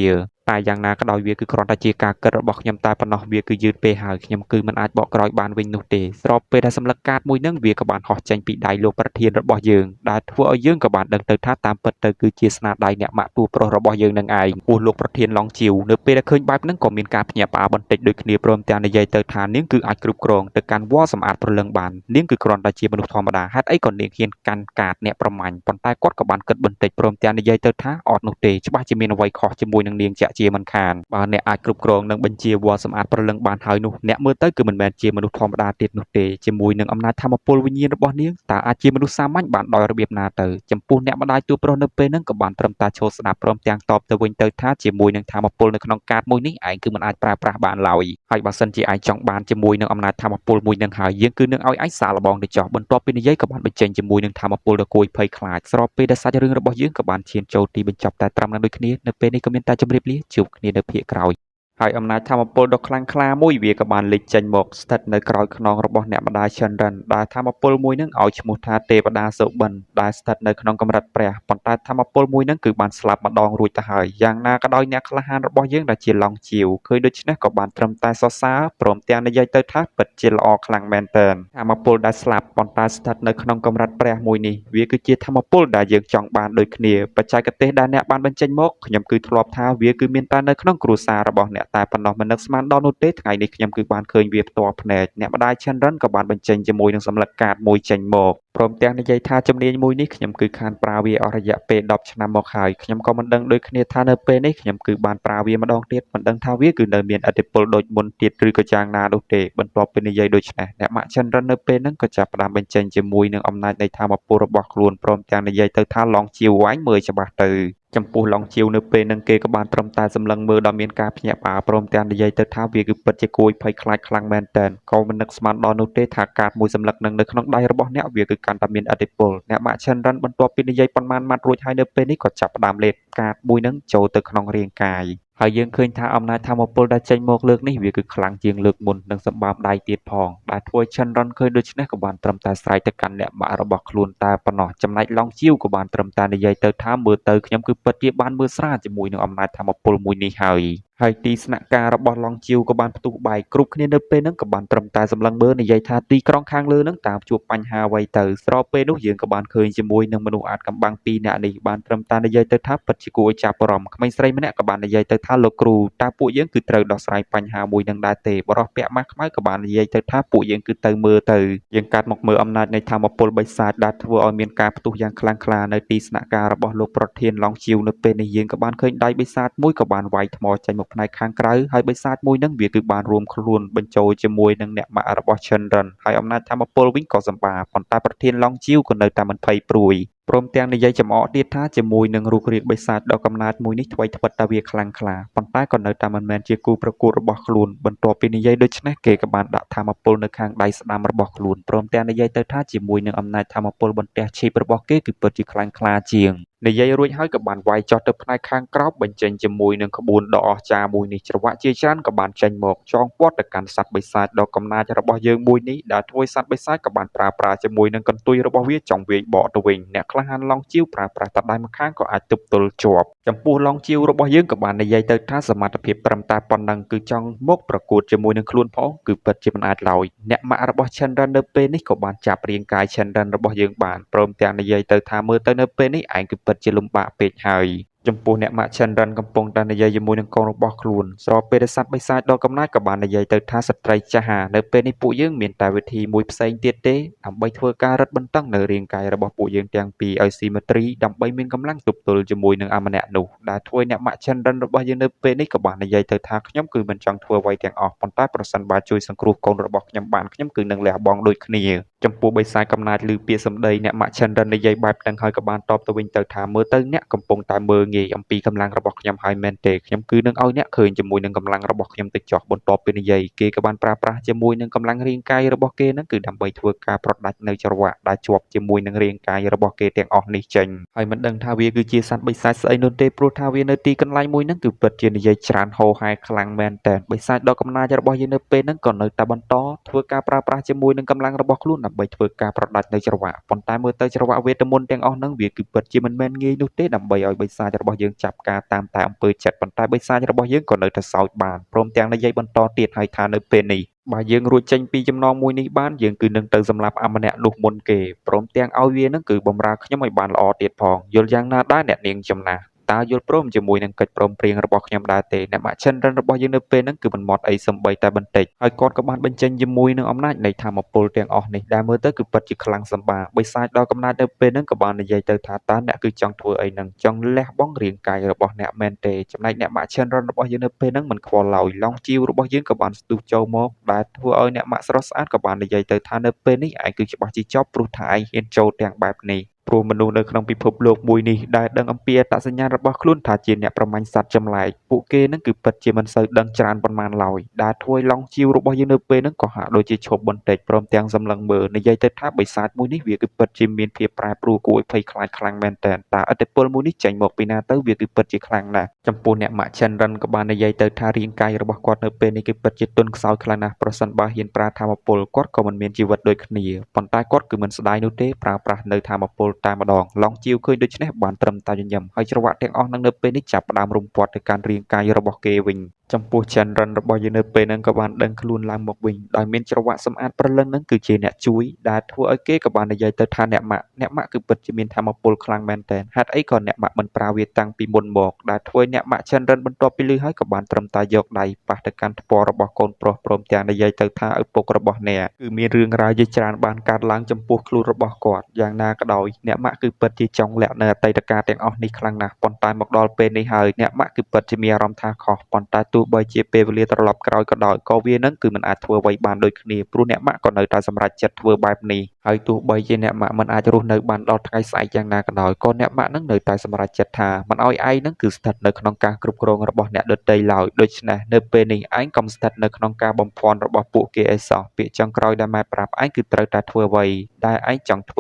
ាតែយ៉ាងណាក៏ដោយវាគឺគ្រាន់តែជាការគិតរបស់ខ្ញុំតែប៉ុណ្ណោះវាគឺយឺតពេកហើយខ្ញុំគឺមិនអាចបកក្រោយបានវិញនោះទេស្របពេលដែលសម្លឹកកាតមួយនឹងវាក៏បានហោះចេញពីដៃលោកប្រធានរបស់យើងដែលធ្វើឲ្យយើងក៏បានដឹងទៅថាតាមពិតទៅគឺជាស្នាដៃអ្នកម៉ាក់តួប្រុសរបស់យើងនឹងឯងពោះលោកប្រធានឡង់ជីវនៅពេលដែលឃើញបែបហ្នឹងក៏មានការភ្ញាក់ផ្អើលបន្តិចដូចគ្នាព្រមទាំងនិយាយទៅថានាងគឺអាចគ្រប់គ្រងទៅកាន់វល្លិសម្អាតព្រលឹងបាននាងគឺគ្រាន់តែជាមនុស្សធម្មតាហេតុអីក៏នាងហ៊ានកាន់កាតអ្នកប្រមាញ់ប៉ុន្តែគាត់ក៏បានគិតបន្តិចព្រមទាំងនិយាយទៅថាអត់នោះទេច្បាស់ជាមានអ្វីខុសជាមួយនឹងនាងជាក់ជាមិនខានបើអ្នកអាចគ្រប់គ្រងនិងបញ្ជាវល្លិសម្អាតព្រលឹងបានហើយនោះអ្នកមើលទៅគឺមិនមែនជាមនុស្សធម្មតាទៀតនោះទេជាមួយនឹងអំណាចធម៌ពលវិញ្ញាណរបស់នាងតើអាចជាមនុស្សសាមញ្ញបានដោយរបៀបណាទៅចំពោះអ្នកម្ដាយតួប្រុសនៅពេលហ្នឹងក៏បានត្រឹមតែឈរស្ដាប់ព្រមទាំងតបទៅវិញទៅថាជាមួយនឹងធម៌ពលនៅក្នុងកាតមួយនេះឯងគឺមិនអាចប្រើប្រាស់បានឡើយហើយបើសិនជាឯងចង់បានជាមួយនឹងអំណាចធម៌ពលមួយនឹងហើយយើងគឺនឹងឲ្យឯងសាកល្បងទៅចោះបន្ទាប់ពីនិយាយក៏បានបញ្ចេញជាមួយនឹងធម៌ពលដ៏គួរឲ្យភ័យខ្លាចស្របពេលដែលសាច់រឿងរបស់យើងក៏បានឈានចូលទីបញ្ចប់តែត្រឹមនឹងដូចគ្នានៅពេលនេះក៏មានតែជម្រាបលាជួបគ្នានៅភាគក្រោយ ហើយអំណាចថាមពលដ៏ខ្លាំងក្លាមួយវាក៏បានលេចចេញមកស្ថិតនៅក្រោយខ្នងរបស់អ្នកម្ដាយឈិនរិនដែលថាមពលមួយនឹងឲ្យឈ្មោះថាទេវតាសុបិនដែលស្ថិតនៅក្នុងកម្រិតព្រះប៉ុន្តែថាមពលមួយនឹងគឺបានស្លាប់ម្ដងរួចទៅហើយយ៉ាងណាក៏ដោយអ្នកក្លាហានរបស់យើងដែលជាឡងជាវឃើញដូច្នេះក៏បានត្រឹមតែសរសើរព្រមទាំងនិយាយទៅថាពិតជាល្អខ្លាំងមែនទែនថាមពលដែលស្លាប់ប៉ុន្តែស្ថិតនៅក្នុងកម្រិតព្រះមួយនេះវាគឺជាថាមពលដែលយើងចង់បានដូចគ្នាបច្ចេកទេសដែលអ្នកបានបញ្ចេញមកខ្ញុំគឺធ្លាប់ថាវាគឺមានតែនៅក្នុងគ្រួសាររបស់អ្នកតែប៉ុណ្ណោះមិននឹកស្មានដល់នោះទេថ្ងៃនេះខ្ញុំគឺបានឃើញវាផ្ទាល់ភ្នែកអ្នកម្ដាយឈិនរិនក៏បានបញ្ចេញជាមួយនឹងសម្លឹកកាតមួយចេញមកព្រមទាំងនិយាយថាជំនាញមួយនេះខ្ញុំគឺខានប្រើវាអស់រយៈពេល10ឆ្នាំមកហើយខ្ញុំក៏មិនដឹងដូចគ្នាថានៅពេលនេះខ្ញុំគឺបានប្រើវាម្ដងទៀតមិនដឹងថាវាគឺនៅមានឥទ្ធិពលដូចមុនទៀតឬក៏យ៉ាងណានោះទេបន្ទាប់ពីនិយាយដូច្នេះអ្នកម៉ាក់ឈិនរិននៅពេលហ្នឹងក៏ចាប់ផ្ដើមបញ្ចេញជាមួយនឹងអំណាចនៃថាមពលរបស់ខ្លួនព្រមទាំងនិយាយទៅថាឡងជាវវាញមើលច្បាស់ទៅចំពោះឡងជាវនៅពេលហ្នឹងគេក៏បានត្រឹមតែសម្លឹងមើលដល់មានការភ្ញាក់ផ្អើលព្រមទាំងនិយាយទៅថាវាគឺពិតជាគួរឲ្យភ័យខ្លាចខ្លាំងមែនទែនក៏មិននឹកស្មានដល់នោះទេថាកាតមួយសម្លឹកនឹងនៅក្នុងដៃរបស់អ្នកវាគឺកាន់តែមានឥទ្ធិពលអ្នកម៉ាក់ឈិនរិនបន្ទាប់ពីនិយាយប៉ុន្មានម៉ាត់រួចហើយនៅពេលនេះក៏ចាប់ផ្ដើមលេបកាតមួយហ្នឹងចូលទៅក្នុងរាងកាយហើយយើងឃើញថាអំណាចថាមពលដែលចេញមកលើកនេះវាគឺខ្លាំងជាងលើកមុននិងសម្បើមដៃទៀតផងដែលធ្វើឲ្យឈិនរិនឃើញដូច្នេះក៏បានត្រឹមតែស្រែកទៅកាន់អ្នកម៉ាក់របស់ខ្លួនតែប៉ុណ្ណោះចំណែកឡងជាវក៏បានត្រឹមតែនិយាយទៅថាមើលទៅខ្ញុំគឺពិតជាបានមើលស្រាលជាមួយនឹងអំណាចថាមពលមួយនេះហើយទីស្នាក់ការរបស់ឡងជាវក៏បានផ្ទុះបែកគ្រប់គ្នានៅពេលហ្នឹងក៏បានត្រឹមតែសម្លឹងមើលនិយាយថាទីក្រុងខាងលើហ្នឹងតាមជួបបញ្ហាអ្វីទៅស្របពេលនោះយើងក៏បានឃើញជាមួយនឹងមនុស្សអាចកំបាំង2នាក់នេះបានត្រឹមតែនិយាយទៅថាពិតជាគួរឲ្យចាប់អារម្មណ៍ក្មេងស្រីម្នាក់ក៏បាននិយាយទៅថាលោកគ្រូតើពួកយើងគឺត្រូវដោះស្រាយបញ្ហាមួយនឹងដែរទេបរិសុទ្ធពាក់ម៉ាស់ខ្មៅក៏បាននិយាយទៅថាពួកយើងគឺទៅមើលទៅយើងកាត់មកមើលអំណាចនៃថាមពលបិសាចដែលធ្វើឲ្យមានការផ្ទុះយ៉ាងខ្លាំងក្លានៅទីស្នាក់ការរបស់លោកប្រធានឡងជាវនៅពេលនេះយើងក៏បានឃើញដៃបិសាចមួយក៏បានវាយថ្មចេញមកផ្នែកខាងក្រៅហើយបិសាចមួយនឹងវាគឺបានរួមខ្លួនបញ្ចូលជាមួយនឹងអ្នកម៉ាក់របស់ឈិនរិនហើយអំណាចថាមពលវិញក៏សម្បាប៉ុន្តែប្រធានឡងជាវក៏នៅតែមិនភ័យព្រួយព្រមទាំងនិយាយចំអកទៀតថាជាមួយនឹងរូបរាងបិសាចដ៏កំណាចមួយនេះថ្មីត្បិតតែវាខ្លាំងក្លាប៉ុន្តែក៏នៅតែមិនមែនជាគូប្រកួតរបស់ខ្លួនបន្ទាប់ពីនិយាយដូច្នេះគេក៏បានដាក់ថាមពលនៅខាងដៃស្ដាំរបស់ខ្លួនព្រមទាំងនិយាយទៅថាជាមួយនឹងអំណាចថាមពលបន្ទះឈីបរបស់គេគឺពិតជាខ្លាំងក្លាជាងនិយាយរួចហើយក៏បានវាយចុះទៅផ្នែកខាងក្រោមបញ្ចេញជាមួយនឹងក្បួនដ៏អស្ចារ្យមួយនេះច្រវាក់ជាច្រើនក៏បានចេញមកចងពាត់ទៅកាន់សត្វបិសាចដ៏កំណាចរបស់យើងមួយនេះដែលធ្វើឲ្យសត្វបិសាចក៏បានប្រើប្រាស់ជាមួយនឹងកន្ទុយរបស់វាចង់វាយបកទៅវិញអ្នកក្លាហានឡងជាវប្រើប្រាស់តែដៃម្ខាងក៏អាចទប់ទល់ជាប់ចំពោះឡងជាវរបស់យើងក៏បាននិយាយទៅថាសមត្ថភាពត្រឹមតែប៉ុណ្ណឹងគឺចង់មកប្រកួតជាមួយនឹងខ្លួនផងគឺពិតជាមិនអាចឡើយអ្នកម៉ាក់របស់ឈិនរិននៅពេលនេះក៏បានចាប់រាងកាយឈិនរិនរបស់យើងបានព្រមទាំងនិយាយទៅថាមើលទៅនៅពេលនេះឯងគឺពិតជាលំបាកពេកហើយចំពោះអ្នកម៉ាក់ឈិនរិនកំពុងតែនិយាយជាមួយនឹងកូនរបស់ខ្លួនស្របពេលដែលសត្វបិសាចដ៏កំណាចក៏បាននិយាយទៅថាស្ត្រីចាស់នៅពេលនេះពួកយើងមានតែវិធីមួយផ្សេងទៀតទេដើម្បីធ្វើការរឹតបន្តឹងនៅរាងកាយរបស់ពួកយើងទាំងពីរឲ្យស៊ីមេទ្រីដើម្បីមានកម្លាំងទប់ទល់ជាមួយនឹងម្នាក់នោះដែលធ្វើឲ្យអ្នកម៉ាក់ឈិនរិនរបស់យើងនៅពេលនេះក៏បាននិយាយទៅថាខ្ញុំគឺមិនចង់ធ្វើអ្វីទាំងអស់ប៉ុន្តែប្រសិនបើជួយសង្គ្រោះកូនរបស់ខ្ញុំបានខ្ញុំគឺនឹងលះបង់ដូចគ្នាចំពោះបិសាចកំណាចឮពាក្យសម្ដីអ្នកម៉ាក់ឈិនរិននិយាយបែបហ្នឹងហើយក៏បានតបទៅវិញទៅថាមើលទៅអ្នកកំពុងតែមើលងាយអំពីកម្លាំងរបស់ខ្ញុំហើយមែនទេខ្ញុំគឺនឹងឲ្យអ្នកឃើញជាមួយនឹងកម្លាំងរបស់ខ្ញុំទៅចោះបន្ទាប់ពីនិយាយគេក៏បានប្រើប្រាស់ជាមួយនឹងកម្លាំងរាងកាយរបស់គេហ្នឹងគឺដើម្បីធ្វើការប្រដាច់នៅច្រវាក់ដែលជាប់ជាមួយនឹងរាងកាយរបស់គេទាំងអស់នេះចេញហើយមិនដឹងថាវាគឺជាសត្វបិសាចស្អីនោះទេព្រោះថាវានៅទីកន្លែងមួយហ្នឹងគឺពិតជានិយាយច្រើនហោហែខ្លាំងមែនតើបិសាចដ៏កំណាចរបស់យើងនៅពេលហ្នឹងក៏នៅតែបន្តធ្វើការប្រើប្រាស់ជាមួយនឹងកម្លាំងរបស់ខ្លួនដើម្បីធ្វើការប្រដាច់នៅច្រវាក់ប៉ុន្តែមើលទៅច្រវាក់វេទមន្តទាំងអស់ហ្នឹងវាគឺពិតជាមិនមែនងាយនោះទេដើម្បីឲ្យបិសាចរបស់យើងចាប់ការតាមតែអំពើចិត្តប៉ុន្តែបិសាចរបស់យើងក៏នៅតែសោចបានព្រមទាំងនិយាយបន្តទៀតហើយថានៅពេលនេះបើយើងរួចចេញពីចំណងមួយនេះបានយើងគឺនឹងទៅសម្លាប់ម្នាក់នោះមុនគេព្រមទាំងឲ្យវានឹងគឺបំរើខ្ញុំឲ្យបានល្អទៀតផងយល់យ៉ាងណាដែរអ្នកនាងចំណាស់តើយល់ព្រមជាមួយនឹងកិច្ចព្រមព្រៀងរបស់ខ្ញុំដែរទេអ្នកម៉ាក់ឈិនរិនរបស់យើងនៅពេលហ្នឹងគឺមិនមាត់អីសំបីតែបន្តិចហើយគាត់ក៏បានបញ្ចេញជាមួយនឹងអំណាចនៃធម៌ពលទាំងអស់នេះដែលមើលទៅគឺពិតជាខ្លាំងសម្បាបិសាចដ៏កំណាចនៅពេលហ្នឹងក៏បាននិយាយទៅថាតើអ្នកគឺចង់ធ្វើអីហ្នឹងចង់លះបង់រាងកាយរបស់អ្នកមែនទេចំណែកអ្នកម៉ាក់ឈិនរិនរបស់យើងនៅពេលហ្នឹងមិនខ្វល់ឡើយឡងជីវរបស់យើងក៏បានស្ទុះចូលមកដែលធ្វើឲ្យអ្នកម៉ាក់ស្រស់ស្អាតក៏បាននិយាយទៅថានៅពេលនេះឯងគឺច្បាស់ជាចប់ព្រោះថាឯងហ៊ានចូលទាំងបែបនេះ ព្រោះមនុស្សនៅក្នុងពិភពលោកមួយនេះដែលដឹងអំពីអត្តសញ្ញាណរបស់ខ្លួនថាជាអ្នកប្រមាញ់សត្វចម្លែកពួកគេនឹងគឺពិតជាមិនសូវដឹងច្រើនប៉ុន្មានឡើយដែលធ្វើឲ្យឡង់ជីវរបស់យើងនៅពេលហ្នឹងក៏ហាក់ដូចជាឈប់បន្តិចព្រមទាំងសម្លឹងមើលនិយាយទៅថាបិសាចមួយនេះវាគឺពិតជាមានភាពប្រែប្រួលគួរឲ្យភ័យខ្លាចខ្លាំងមែនទែនតើឥទ្ធិពលមួយនេះចេញមកពីណាទៅវាគឺពិតជាខ្លាំងណាស់ចំពោះអ្នកម៉ាក់ Chandran ក៏បាននិយាយទៅថារាងកាយរបស់គាត់នៅពេលនេះគឺពិតជាទន់ខ្សោយខ្លាំងណាស់ប្រសិនបើហ៊ានប្រើធម្មពលគាត់ក៏មិនមានជីវិតដូចគ្នាប៉ុន្តែគាត់គឺមិនស្ដាយនោះទេប្រើប្រាស់នៅធម្មពលតែម្ដងឡង់ជីវឃើញដូច្នេះបានត្រឹមតែញញឹមហើយច្រវាក់ទាំងអស់នឹងនៅពេលនេះចាប់ផ្ដើមរុំព័ទ្ធទៅកាន់រាងកាយរបស់គេវិញចំពោះ Chandran របស់យើងនៅពេលហ្នឹងក៏បានដឹងខ្លួនឡើងមកវិញដោយមានច្រវាក់សម្អាតព្រលឹងហ្នឹងគឺជាអ្នកជួយដែលធ្វើឲ្យគេក៏បាននិយាយទៅថាអ្នកម៉ាក់គឺពិតជាមានធម្មពលខ្លាំងមែនទែនហេតុអីក៏អ្នកម៉ាក់មិនប្រើវាតាំងពីមុនមកដែលធ្វើឲ្យអ្នកម៉ាក់ Chandran បន្ទាប់ពីឮហើយក៏បានត្រឹមតែយកដៃប៉ះទៅកាន់ថ្ពាល់របស់កូនប្រុសព្រមទាំងនិយាយទៅថាឪពុករបស់អ្នកគឺមានរឿងរ៉ាវជាច្រើនបានកើតឡើងចំពោះខ្លួនរបស់គាត់យ៉ាងណាក៏ដោយអ្នកម៉ាក់គឺពិតជាចង់លាក់នៅអតីតកាលទាំងអស់នេះខ្លាំងណាស់ប៉ុន្តែមកដល់ពេលនេះហើយអ្នកម៉ាក់គឺពិតជាមានអារម្មណ៍ថាខុសប៉ុន្តែទោះបីជាពេលវេលាត្រឡប់ក្រោយក៏ដោយក៏វានឹងគឺមិនអាចធ្វើអ្វីបានដូចគ្នាព្រោះអ្នកម៉ាក់ក៏នៅតែសម្រេចចិត្តធ្វើបែបនេះហើយទោះបីជាអ្នកម៉ាក់មិនអាចរស់នៅបានដល់ថ្ងៃស្អែកយ៉ាងណាក៏ដោយក៏អ្នកម៉ាក់នឹងនៅតែសម្រេចចិត្តថាមិនអោយឯងនឹងគឺស្ថិតនៅក្នុងការគ្រប់គ្រងរបស់អ្នកដទៃឡើយដូច្នេះនៅពេលនេះឯងកុំស្ថិតនៅក្នុងការបំភាន់របស់ពួកគេអីសោះពាក្យចុងក្រោយដែលម៉ែប្រាប់ឯងគឺត្រូវតែធ្វើអ្វីដែលឯងចង់ធ្វ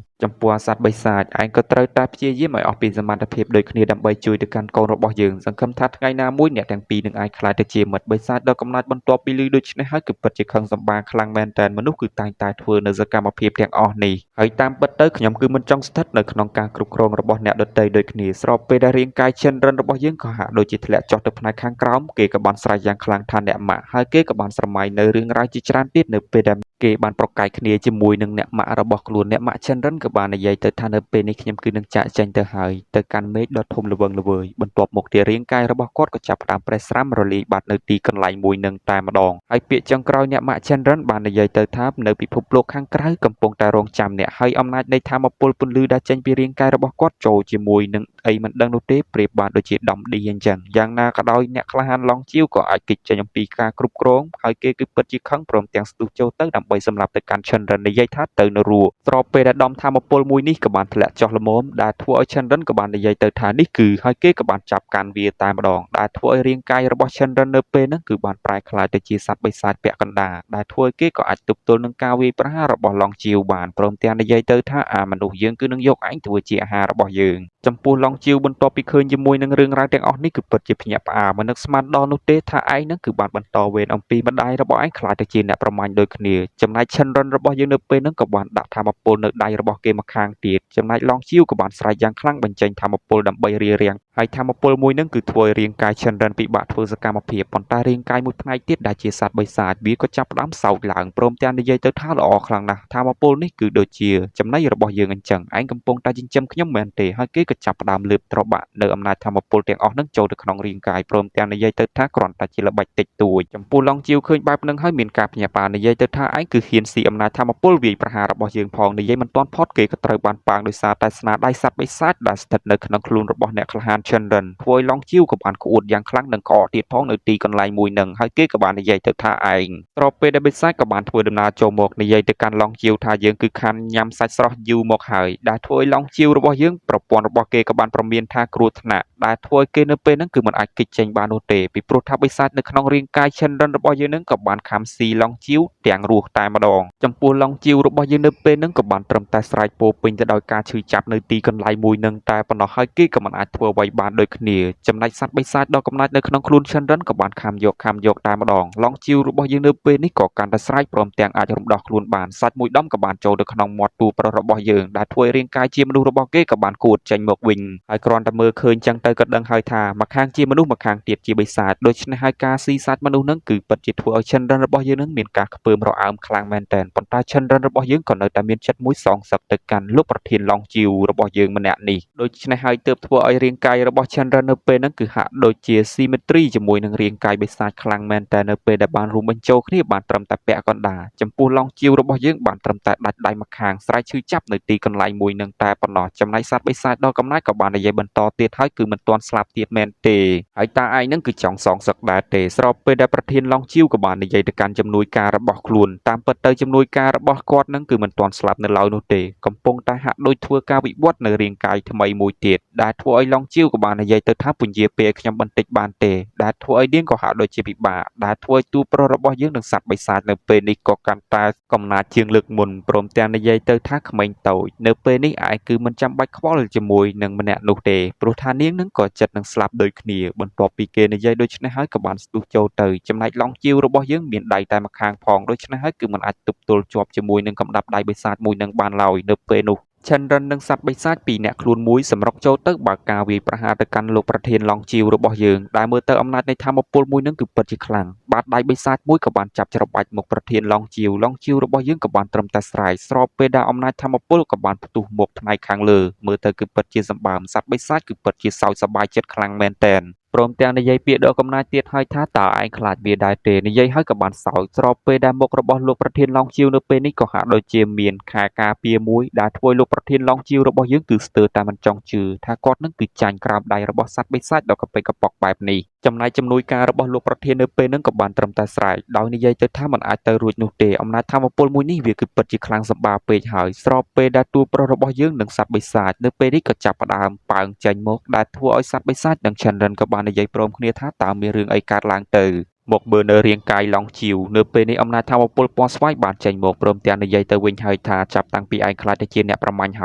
ើចំពោះសត្វបិសាចឯងក៏ត្រូវតែព្យាយាមឲ្យអស់ពីសមត្ថភាពដូចគ្នាដើម្បីជួយទៅកាន់កូនរបស់យើងសង្ឃឹមថាថ្ងៃណាមួយអ្នកទាំងពីរនឹងអាចក្លាយទៅជាមិត្តបិសាចដ៏កំណាចបន្ទាប់ពីឮដូច្នេះហើយគឺពិតជាខឹងសម្បារខ្លាំងមែនតែនមនុស្សគឺតែងតែធ្វើនៅសកម្មភាពទាំងអស់នេះហើយតាមពិតទៅខ្ញុំគឺមិនចង់ស្ថិតនៅក្នុងការគ្រប់គ្រងរបស់អ្នកដទៃដូចគ្នាស្របពេលដែលរាងកាយ Chandran របស់យើងក៏ហាក់ដូចជាធ្លាក់ចុះទៅផ្នែកខាងក្រោមគេក៏បានស្រែកយ៉ាងខ្លាំងថាអ្នកម៉ាក់ហើយគេក៏បានស្រមៃនៅរឿងរ៉ាវជាច្រើនទៀតនៅពេលដែលគេបានប្រកែកគ្នាជាមួយនឹងអ្នកម៉ាក់របស់ខ្លួនអ្នកម៉ាក់ Chandran ក៏បាននិយាយទៅថានៅពេលនេះខ្ញុំគឺនឹងចាកចេញទៅហើយទៅកាន់មេឃដ៏ធំល្វឹងល្វើយបន្ទាប់មកទៀតរាងកាយរបស់គាត់ក៏ចាប់ផ្ដើមប្រេះស្រាំរលាយបាត់នៅទីកន្លែងមួយនឹងតែម្ដងហើយពាក្យចុងក្រោយអ្នកម៉ាក់ Chandran បាននិយាយទៅថានៅពិភពលោកខាងក្រៅកំពុងតែរងចាំអ្នកហើយអំណាចនៃធម៌ពលពន្លឺដែលចេញពីរាងកាយរបស់គាត់ចូលជាមួយនឹងអីមិនដឹងនោះទេប្រៀបបានដូចជាដំឌីអញ្ចឹងយ៉ាងណាក៏ដោយអ្នកក្លាហានឡង់ជាវក៏អាចគេចចេញអំពីការគ្រប់គ្រងហើយគេគឺពិតជាខឹងព្រមទាំងស្ទុះចូលទៅដើម្បីសម្លាប់ទៅកាន់ Chandran និយាយថាទៅនៅរស់ស្របពេលដែលដំធម៌ពលមួយនេះក៏បានធ្លាក់ចុះល្មមដែលធ្វើឲ្យ Chandran ក៏បាននិយាយទៅថានេះគឺហើយគេក៏បានចាប់កាន់វាតែម្ដងដែលធ្វើឲ្យរាងកាយរបស់ Chandran នៅពេលហ្នឹងគឺបានប្រែក្លាយទៅជាសត្វបិសាចពាក់កណ្ដាលដែលធ្វើឲ្យគេក៏អាចទប់ទល់នឹងការវាយប្រហាររបស់ឡង់ជាវបានព្រមទាំងនិយាយទៅថាមនុស្សយើងគឺនឹងយកឯងធ្វើជាអាហាររបស់យើងចំពោះឡង់ជាវបន្ទាប់ពីឃើញជាមួយនឹងរឿងរ៉ាវទាំងអស់នេះគឺពិតជាភ្ញាក់ផ្អើលមិននឹកស្មានដល់នោះទេថាឯងនឹងគឺបានបន្តវេនអំពីម្ដាយរបស់ឯងខ្លាចទៅជាអ្នកប្រមាញ់ដូចគ្នាចំណែក Chandran របស់យើងនៅពេលហ្នឹងក៏បានដាក់ធម្មពលនៅដៃរបស់គេមកខាងទៀតចំណែកឡង់ជាវក៏បានស្រែកយ៉ាងខ្លាំងបញ្ចេញធម្មពលដើម្បីរារាំងហើយធម្មពលមួយហ្នឹងគឺធ្វើឲ្យរាងកាយ Chandran ពិបាកធ្វើសកម្មភាពប៉ុន្តែរាងកាយមួយផ្នែកទៀតដែលជាសត្វបិសាចវាក៏ចាប់ផ្ដើមសោកឡើងព្រមទាំងនិយាយទៅថាល្អខ្លាំងណាស់ធម្មពលនេះគឺដូចជាចំណីរបស់យើងអញ្ចឹងឯងកំពុងតែចិញ្ចឹមខ្ញុំមែនទេហើយគេក៏ចាប់ផ្ដើមលើបត្របាក់នៅអំណាចធម្មពលទាំងអស់ហ្នឹងចូលទៅក្នុងរាងកាយព្រមទាំងនិយាយទៅថាគ្រាន់តែជាល្បិចតិចតួចចំពោះឡង់ជាវឃើញបែបហ្នឹងហើយមានការភ្ញាក់ផ្អើលនិយាយទៅថាឯងគឺហ៊ានស៊ីអំណាចធម្មពលវាយប្រហាររបស់យើងផងនិយាយមិនទាន់ផុតគេក៏ត្រូវបានប៉ាងដោយសារតែស្នាដៃសត្វបិសាចដែលស្ថិតនៅក្នុងខ្លួនរបស់អ្នកក្លាហាន Chandran ធ្វើឲ្យឡង់ជាវក៏បានក្អួតយ៉ាងខ្លាំងនិងក្អកទៀតផងនៅទីកន្លែងមួយហ្នឹងហើយគេក៏បាននិយាយទៅថាឯងស្របពេលដែលបិសាចក៏បានធ្វើដំណើរចូលមកនិយាយទៅកាន់ឡង់ជាវថាយើងគឺខាន់ញ៉ាំសាច់ស្រស់យូរមកហើយដែលធ្វើឲ្យឡង់ជាវរបស់យើងប្រព័ន្ធរបស់គេក៏បានប្រមានថាគ្រោះថ្នាក់ដែលធ្វើឲ្យគេនៅពេលហ្នឹងគឺមិនអាចគេចចេញបាននោះទេពីព្រោះថាបិសាចនៅក្នុងរាងកាយ Chandran របស់យើងហ្នឹងក៏បានខំស៊ីឡង់ជាវទាំងរស់តែម្ដងចំពោះឡង់ជាវរបស់យើងនៅពេលហ្នឹងក៏បានត្រឹមតែស្រែកពោពេញទៅដោយការឈឺចាប់នៅទីកន្លែងមួយហ្នឹងតែប៉ុណ្ណោះហើយគេក៏មិនអាចធ្វើអ្វីបានដូចគ្នាចំណែកសត្វបិសាចដ៏កំណាចនៅក្នុងខ្លួន Chandran ក៏បានខាំយកតែម្ដងឡង់ជាវរបស់យើងនៅពេលនេះក៏កាន់តែស្រែកព្រមទាំងអាចរំដោះខ្លួនបានសាច់មួយដុំក៏បានចូលទៅក្នុងមាត់តួប្រុសរបស់យើងដែលធ្វើឲ្យរាងកាយជាមនុស្សរបស់គេក៏បានគួតចេញមកវិញហើយគ្រាន់តែមើលឃើញចឹងទៅក៏ដឹងហើយថាម្ខាងជាមនុស្សម្ខាងទៀតជាបិសាចដូច្នេះហើយការស៊ីសាច់មនុស្សហ្នឹងគឺពិតជាធ្វើឲ្យ Chandran របស់យើងហ្នឹងមានការខ្ពើមរអើមខ្លាំងមែនទែនប៉ុន្តែ Chandran របស់យើងក៏នៅតែមានចិត្តមួយសងសឹកទៅកាន់លោកប្រធានឡង់ជាវរបស់យើងម្នាក់នេះដូច្នេះហើយទើបធ្វើឲ្យរាងកាយ របស់ Chandra នៅពេលហ្នឹងគឺហាក់ដូចជា symmetry ជាមួយនឹងរាងកាយបិសាចខ្លាំងមែនតែនៅពេលដែលបានរួមបញ្ចូលគ្នាបានត្រឹមតែពាក់កណ្ដាលចំពោះឡងជាវរបស់យើងបានត្រឹមតែដាច់ដៃម្ខាងស្រែកឈឺចាប់នៅទីកន្លែងមួយនឹងតែប៉ុណ្ណោះចំណែកសត្វបិសាចដ៏កំណាចក៏បាននិយាយបន្តទៀតហើយគឺមិនទាន់ស្លាប់ទៀតមែនទេហើយតើឯងហ្នឹងគឺចង់សងសឹកដែរទេស្របពេលដែលប្រធានឡងជាវក៏បាននិយាយទៅកាន់ជំនួយការរបស់ខ្លួនតាមពិតទៅជំនួយការរបស់គាត់ហ្នឹងគឺមិនទាន់ស្លាប់នៅឡើយនោះទេកំពុងតែហាក់ដូចធ្វើការវិវត្តនៅរាងកាយថ្មីមួយទៀតដែលធ្វើឲ្យឡងជាវក៏បាននិយាយទៅថាពញាពេលខ្ញុំបន្តិចបានទេដែលធ្វើឲ្យនាងក៏ហាក់ដូចជាពិបាកដែលធ្វើឲ្យទូប្រុសរបស់យើងនឹងសត្វបិសាចនៅពេលនេះក៏កាន់តែកំណាចជាងលើកមុនព្រមទាំងនិយាយទៅថាក្មេងតូចនៅពេលនេះឯងគឺមិនចាំបាច់ខ្វល់ជាមួយនឹងម្នាក់នោះទេព្រោះថានាងនឹងក៏ចិត្តនឹងស្លាប់ដូចគ្នាបន្ទាប់ពីគេនិយាយដូច្នេះហើយក៏បានស្ទុះចូលទៅចំណែកឡងជាវរបស់យើងមានដៃតែម្ខាងផងដូច្នេះហើយគឺមិនអាចទប់ទល់ជាប់ជាមួយនឹងកំដាប់ដៃបិសាចមួយនឹងបានឡើយនៅពេលនោះChandran និងសត្វបិសាចពីរអ្នកខ្លួនមួយសម្រុកចូលទៅបើកការវាយប្រហារទៅកាន់លោកប្រធានឡងជាវរបស់យើងដែលមើលទៅអំណាចនៃធម៌ពលមួយនឹងគឺពិតជាខ្លាំងបាតដៃបិសាចមួយក៏បានចាប់ច្របាច់មកប្រធានឡងជាវរបស់យើងក៏បានត្រឹមតែស្រែកស្របពេលដែលអំណាចធម៌ពលក៏បានផ្ទុះមកផ្នែកខាងលើមើលទៅគឺពិតជាសម្បើមសត្វបិសាចគឺពិតជាសោកសប្បាយចិត្តខ្លាំងមែនទែនព្រមទាំងនិយាយពាក្យដ៏កំណាចទៀតហើយថាតើឯងខ្លាចវាដែរទេនិយាយហើយក៏បានសោកស្របពេលដែលមុខរបស់លោកប្រធានឡងជាវនៅពេលនេះក៏ហាក់ដូចជាមានខែការពារមួយដែលធ្វើឲ្យលោកប្រធានឡងជាវរបស់យើងគឺស្ទើរតែមិនចង់ជឿថាគាត់នឹងគឺចាញ់ក្រោមដៃរបស់សត្វបិសាចដ៏កប៉ិកកប៉ុកបែបនេះចំណែកជំនួយការរបស់លោកប្រធាននៅពេលហ្នឹងក៏បានត្រឹមតែស្រែកដោយនិយាយទៅថាមិនអាចទៅរួចនោះទេអំណាចធម៌ពលមួយនេះវាគឺពិតជាខ្លាំងសម្បាពេកហើយស្របពេលដែលតួប្រុសរបស់យើងនិងសត្វបិសាចនៅពេលនេះក៏ចាប់ផ្ដើមប៉ើងចេញមកដែលធ្វើឲ្យសត្វបិសាចនិង Chandran ក៏បាននិយាយព្រមគ្នាថាតើមានរឿងអីកើតឡើងទៅមកមើលនៅរាងកាយឡងជាវនៅពេលនេះអំណាចធម៌ពលពណ៌ស្វាយបានចេញមកព្រមទាំងនិយាយទៅវិញហើយថាចាប់តាំងពីឯងខ្លាចទៅជាអ្នកប្រមាញ់ហ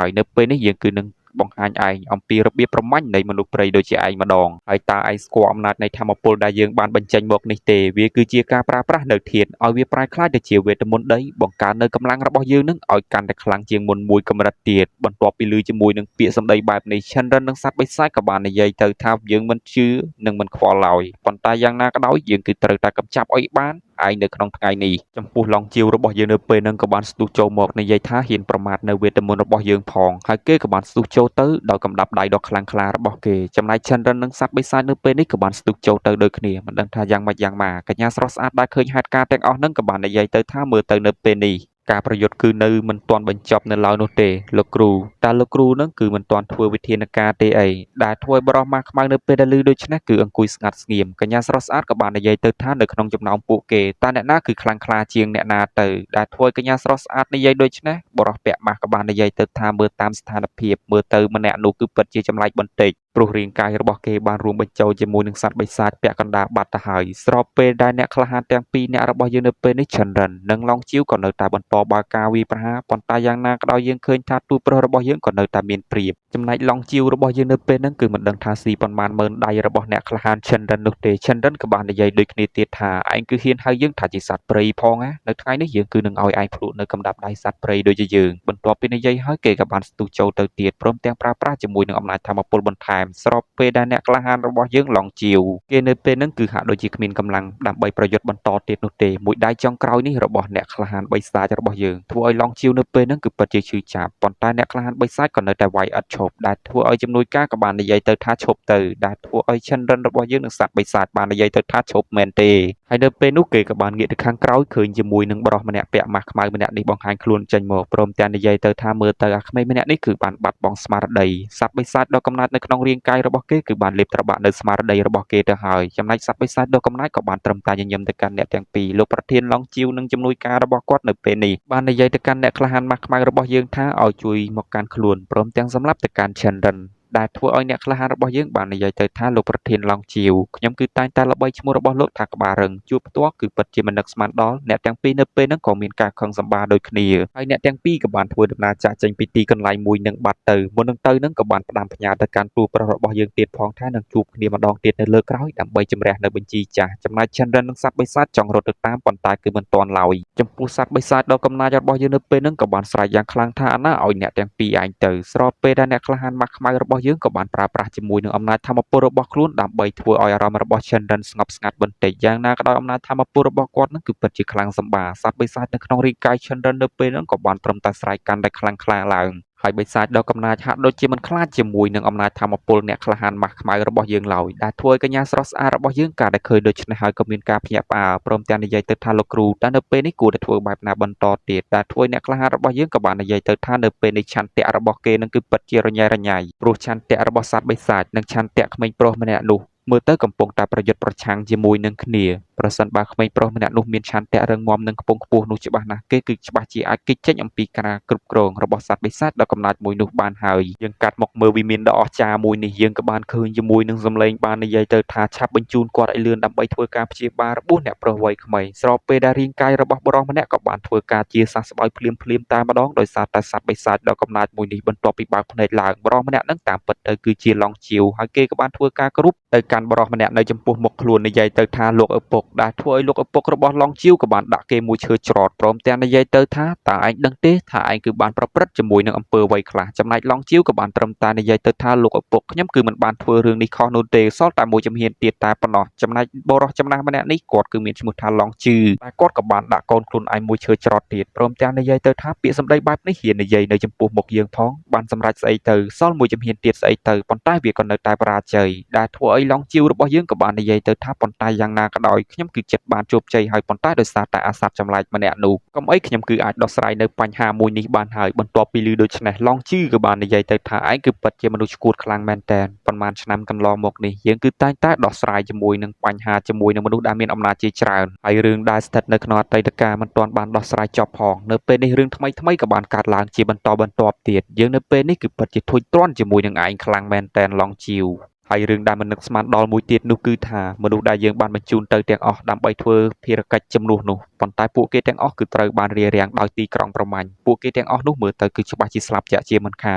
ើយនៅពេលនេះយើងគឺនឹងបង្ហាញឯងអំពីរបៀបប្រមាញ់នៃមនុស្សព្រៃដូចជាឯងម្ដងហើយតើឯងស្គាល់អំណាចនៃធម៌ពលដែលយើងបានបញ្ចេញមកនេះទេវាគឺជាការប្រើប្រាស់នៅធាតុឲ្យវាប្រែក្លាយទៅជាវេទមន្តដីបង្កើននៅកម្លាំងរបស់យើងនឹងឲ្យកាន់តែខ្លាំងជាងមុនមួយកម្រិតទៀតបន្ទាប់ពីឮជាមួយនឹងពាក្យសម្ដីបែបនេះ Chandran និងសត្វបិសាចក៏បាននិយាយទៅថាយើងមិនជឿនិងមិនខ្វល់ឡើយប៉ុន្តែយ៉ាងណាក៏ដោយយើងគឺត្រូវតែកម្ចាត់ឲ្យបានឯងនៅក្នុងថ្ងៃនេះចំពោះឡងជាវរបស់យើងនៅពេលហ្នឹងក៏បានស្ទុះចូលមកនិយាយថាហ៊ានប្រមាថនៅវេទមន្តរបស់យើងផងហើយគេក៏បានស្ទុះចូលទៅដោយកំដាប់ដៃដ៏ខ្លាំងក្លារបស់គេចំណែក Chandran និងសត្វបិសាចនៅពេលនេះក៏បានស្ទុះចូលទៅដូចគ្នាមិនដឹងថាយ៉ាងម៉េចយ៉ាងម៉ាកញ្ញាស្រស់ស្អាតដែលឃើញហេតុការណ៍ទាំងអស់ហ្នឹងក៏បាននិយាយទៅថាមើលទៅនៅពេលនេះការប្រយុទ្ធគឺនៅមិនទាន់បញ្ចប់នៅឡើយនោះទេលោកគ្រូតែលោកគ្រូនឹងគឺមិនទាន់ធ្វើវិធានការទេអីដែលធ្វើឲ្យបរិះម៉ាស់ខ្មៅនៅពេលដែលឮដូច្នេះគឺអង្គុយស្ងាត់ស្ងៀមកញ្ញាស្រស់ស្អាតក៏បាននិយាយទៅថានៅក្នុងចំណោមពួកគេតើអ្នកណាគឺខ្លាំងក្លាជាងអ្នកណាទៅដែលធ្វើឲ្យកញ្ញាស្រស់ស្អាតនិយាយដូច្នេះបរិះពាក់ម៉ាស់ក៏បាននិយាយទៅថាមើលតាមស្ថានភាពមើលទៅម្នាក់នោះគឺពិតជាចម្លែកបន្តិចព្រោះរាងកាយរបស់គេបានរួមបញ្ចូលជាមួយនឹងសត្វបិសាចពាក់កណ្ដាលបាត់ទៅហើយស្របពេលដែលអ្នកក្លាហានទាំងពីរអ្នករបស់យើងនៅពេលនេះ Chandran និងឡងជាវក៏នៅតែបន្តបើកការវាយប្រហារប៉ុន្តែយ៉ាងណាក៏ដោយយើងឃើញថាទូប្រុសរបស់យើងក៏នៅតែមានព្រៀបចំណែកឡងជាវរបស់យើងនៅពេលហ្នឹងគឺមិនដឹងថាស៊ីប៉ុន្មានម៉ឺនដៃរបស់អ្នកក្លាហាន Chandran នោះទេ Chandran ក៏បាននិយាយដូចគ្នាទៀតថាឯងគឺហ៊ានហៅយើងថាជាសត្វព្រៃផងណានៅថ្ងៃនេះយើងគឺនឹងឲ្យឯងភ្លក់នៅកំដាប់ដៃសត្វព្រៃដូចជាយើងបន្ទាប់ពីនិយាយហើយគេក៏បានស្ទុះចូលទៅទៀតព្រមទាំងប្រើប្រាស់ជាមួយនឹងអំណាចធម៌ពលបន្ថែមស្របពេលដែលអ្នកក្លាហានរបស់យើងឡងជាវគេនៅពេលហ្នឹងគឺហាក់ដូចជាគ្មានកម្លាំងដើម្បីប្រយុទ្ធបន្តទៀតនោះទេមួយដៃចុងក្រោយនេះរបស់អ្នកក្លាហានបិសាចរបស់យើងធ្វើឲ្យឡងជាវនៅពេលហ្នឹងគឺពិតជាឈឺចាប់ប៉ុន្តែអ្នកក្លាហានបិសាចក៏នៅតែវាយឥតឈប់ដែលធ្វើឲ្យជំនួយការក៏បាននិយាយទៅថាឈប់ទៅដែលធ្វើឲ្យ Chandran របស់យើងនិងសត្វបិសាចបាននិយាយទៅថាឈប់មែនទេហើយនៅពេលនោះគេក៏បានងាកទៅខាងក្រោយឃើញជាមួយនឹងបរិះម្នាក់ពាក់ម៉ាស់ខ្មៅម្នាក់នេះបង្ហាញខ្លួនចេញមកព្រមទាំងនិយាយទៅថាមើលទៅអាក្មេងម្នាក់នេះគឺបានបាត់បង់ស្មារតីសត្វបិសាចដ៏កំណត់នៅក្នុងរាងកាយរបស់គេគឺបានលេបត្របាក់នៅស្មារតីរបស់គេទៅហើយចំណែកសត្វបិសាចដ៏កំណាចក៏បានត្រឹមតែញញឹមទៅកាន់អ្នកទាំងពីរលោកប្រធានឡងជាវនិងជំនួយការរបស់គាត់នៅពេលនេះបាននិយាយទៅកាន់អ្នកក្លាហានម៉ាស់ខ្មៅរបស់យើងថាឲ្យជួយមកកាន់ខ្លួនព្រមទាំងសម្រាប់ទៅកាន់ Chandranដែលធ្វើឲ្យអ្នកក្លាហានរបស់យើងបាននិយាយទៅថាលោកប្រធានឡងជាវខ្ញុំគឺតែងតែល្បីឈ្មោះរបស់លោកថាក្បាលរឹងជួបផ្ទាល់គឺពិតជាមិននឹកស្មានដល់អ្នកទាំងពីរនៅពេលហ្នឹងក៏មានការខឹងសម្បារដូចគ្នាហើយអ្នកទាំងពីរក៏បានធ្វើដំណើរចាក់ចេញពីទីកន្លែងមួយនឹងបាត់ទៅមុននឹងទៅហ្នឹងក៏បានផ្ដាំផ្ញើទៅកាន់ទូប្រុសរបស់យើងទៀតផងថានឹងជួបគ្នាម្ដងទៀតនៅលើក្រោយដើម្បីជំរះនៅបញ្ជីចាស់ចំណែក Chandran និងសត្វបិសាចចង់រត់ទៅតាមប៉ុន្តែគឺមិនទាន់ឡើយចំពោះសត្វបិសាចដ៏កំណាចរបស់យើងនៅពេលហ្នឹងក៏បានស្រែកយ៉ាងខ្លាំងថាអាណាឲ្យអ្នកទាំងពីរឯងទៅស្របពេលដែលអ្នកក្លាហានម៉ាស់ខ្មៅរបស់យើងក៏បានប្រើប្រាស់ជាមួយនឹងអំណាចធម៌ពលរបស់ខ្លួនដើម្បីធ្វើឲ្យអារម្មណ៍របស់ Chandran ស្ងប់ស្ងាត់បន្តិចយ៉ាងណាក៏ដោយអំណាចធម៌ពលរបស់គាត់នឹងគឺពិតជាខ្លាំងសម្បារសត្វបិសាចនៅក្នុងរាងកាយ Chandran នៅពេលហ្នឹងក៏បានត្រឹមតែស្រែកកាន់តែខ្លាំងក្លាឡើង ហើយបិសាចដ៏កំណាចហាក់ដូចជាមិនខ្លាចជាមួយនឹងអំណាចធម្មពលអ្នកក្លាហានម៉ាស់ខ្មៅរបស់យើងឡើយដែលធ្វើឲ្យកញ្ញាស្រស់ស្អាតរបស់យើងការដែលឃើញដូច្នេះហើយក៏មានការភ្ញាក់ផ្អើលព្រមទាំងនិយាយទៅថាលោកគ្រូតើនៅពេលនេះគួរតែធ្វើបែបណាបន្តទៀតដែលធ្វើឲ្យអ្នកក្លាហានរបស់យើងក៏បាននិយាយទៅថានៅពេលនេះឆន្ទៈរបស់គេនឹងគឺពិតជារញ៉េរញ៉ៃព្រោះឆន្ទៈរបស់សត្វបិសាចនិងឆន្ទៈក្មេងប្រុសម្នាក់នោះមើលទៅកំពុងតែប្រយុទ្ធប្រឆាំងជាមួយនឹងគ្នាប្រសិនបើក្មេងប្រុសម្នាក់នោះមានឆន្ទៈរឹងមាំនិងខ្ពង់ខ្ពស់នោះច្បាស់ណាស់គេគឺច្បាស់ជាអាចគេចចេញអំពីការគ្រប់គ្រងរបស់សត្វបិសាចដ៏កំណាចមួយនោះបានហើយយើងកាត់មកមើលវិមានដ៏អស្ចារ្យមួយនេះយើងក៏បានឃើញជាមួយនឹងសម្លេងបាននិយាយទៅថាឆាប់បញ្ជូនគាត់ឲ្យលឿនដើម្បីធ្វើការព្យាបាលរបួសអ្នកប្រុសវ័យក្មេងស្របពេលដែលរាងកាយរបស់បុរសម្នាក់ក៏បានធ្វើការជាសះស្បើយភ្លាមតែម្ដងដោយសារតែសត្វបិសាចដ៏កំណាចមួយនេះបន្ទាប់ពីបើកភ្នែកឡើងបុរសម្នាក់នឹងតាមពិតទៅគឺជាឡងជាវហើយគេក៏បានធ្វើការគ្រប់ទៅកាន់បុរសម្នាក់នៅចំពោះមុខខ្លួននិយាយទៅថាលោកឪពុកដែលធ្វើឲ្យលោកឪពុករបស់ឡងជាវក៏បានដាក់គេមួយឈើច្រត់ព្រមទាំងនិយាយទៅថាតើឯងដឹងទេថាឯងគឺបានប្រព្រឹត្តជាមួយនឹងអំពើអ្វីខ្លះចំណែកឡងជាវក៏បានត្រឹមតែនិយាយទៅថាលោកឪពុកខ្ញុំគឺមិនបានធ្វើរឿងនេះខុសនោះទេសល់តែមួយជំហានទៀតតែប៉ុណ្ណោះចំណែកបុរសចំណាស់ម្នាក់នេះគាត់គឺមានឈ្មោះថាឡងជឺតែគាត់ក៏បានដាក់កូនខ្លួនឯងមួយឈើច្រត់ទៀតព្រមទាំងនិយាយទៅថាពាក្យសម្ដីបែបនេះហ៊ាននិយាយនៅចំពោះមុខយើងផងបានសម្រេចស្អីទៅសល់មួយជំហានទៀតស្អីទៅប៉ុន្តែវាក៏នៅតែបរាជ័យដែលធ្វើឲ្យឡងជាវរបស់យើងក៏បាននិយាយទៅថាប៉ុន្តែយ៉ាងណាក៏ដោយខ្ញុំគឺចិត្តបានជោគជ័យហើយប៉ុន្តែដោយសារតែអាសត្វចម្លែកម្នាក់នោះកុំអីខ្ញុំគឺអាចដោះស្រាយនៅបញ្ហាមួយនេះបានហើយបន្ទាប់ពីឮដូច្នេះឡងជឺក៏បាននិយាយទៅថាឯងគឺពិតជាមនុស្សឈួតខ្លាំងមែនទែនប៉ុន្មានឆ្នាំកន្លងមកនេះយើងគឺតែងតែដោះស្រាយជាមួយនឹងបញ្ហាជាមួយនឹងមនុស្សដែលមានអំណាចជាច្រើនហើយរឿងដែលស្ថិតនៅក្នុងអតីតកាលមិនទាន់បានដោះស្រាយចប់ផងនៅពេលនេះរឿងថ្មីក៏បានកើតឡើងជាបន្តបន្ទាប់ទៀតយើងនៅពេលនេះគឺពិតជាធួចទ្រាន់ជាមួយនឹងឯងខ្លាំងមែនទែនឡងជឺហើយរឿងដែលមិននឹកស្មានដល់មួយទៀតនោះគឺថាមនុស្សដែលយើងបានបញ្ជូនទៅទាំងអស់ដើម្បីធ្វើភារកិច្ចជំនួសនោះប៉ុន្តែពួកគេទាំងអស់គឺត្រូវបានរារាំងដោយទីក្រុងប្រមាញ់ពួកគេទាំងអស់នោះមើលទៅគឺច្បាស់ជាស្លាប់ជាក់ជាមិនខា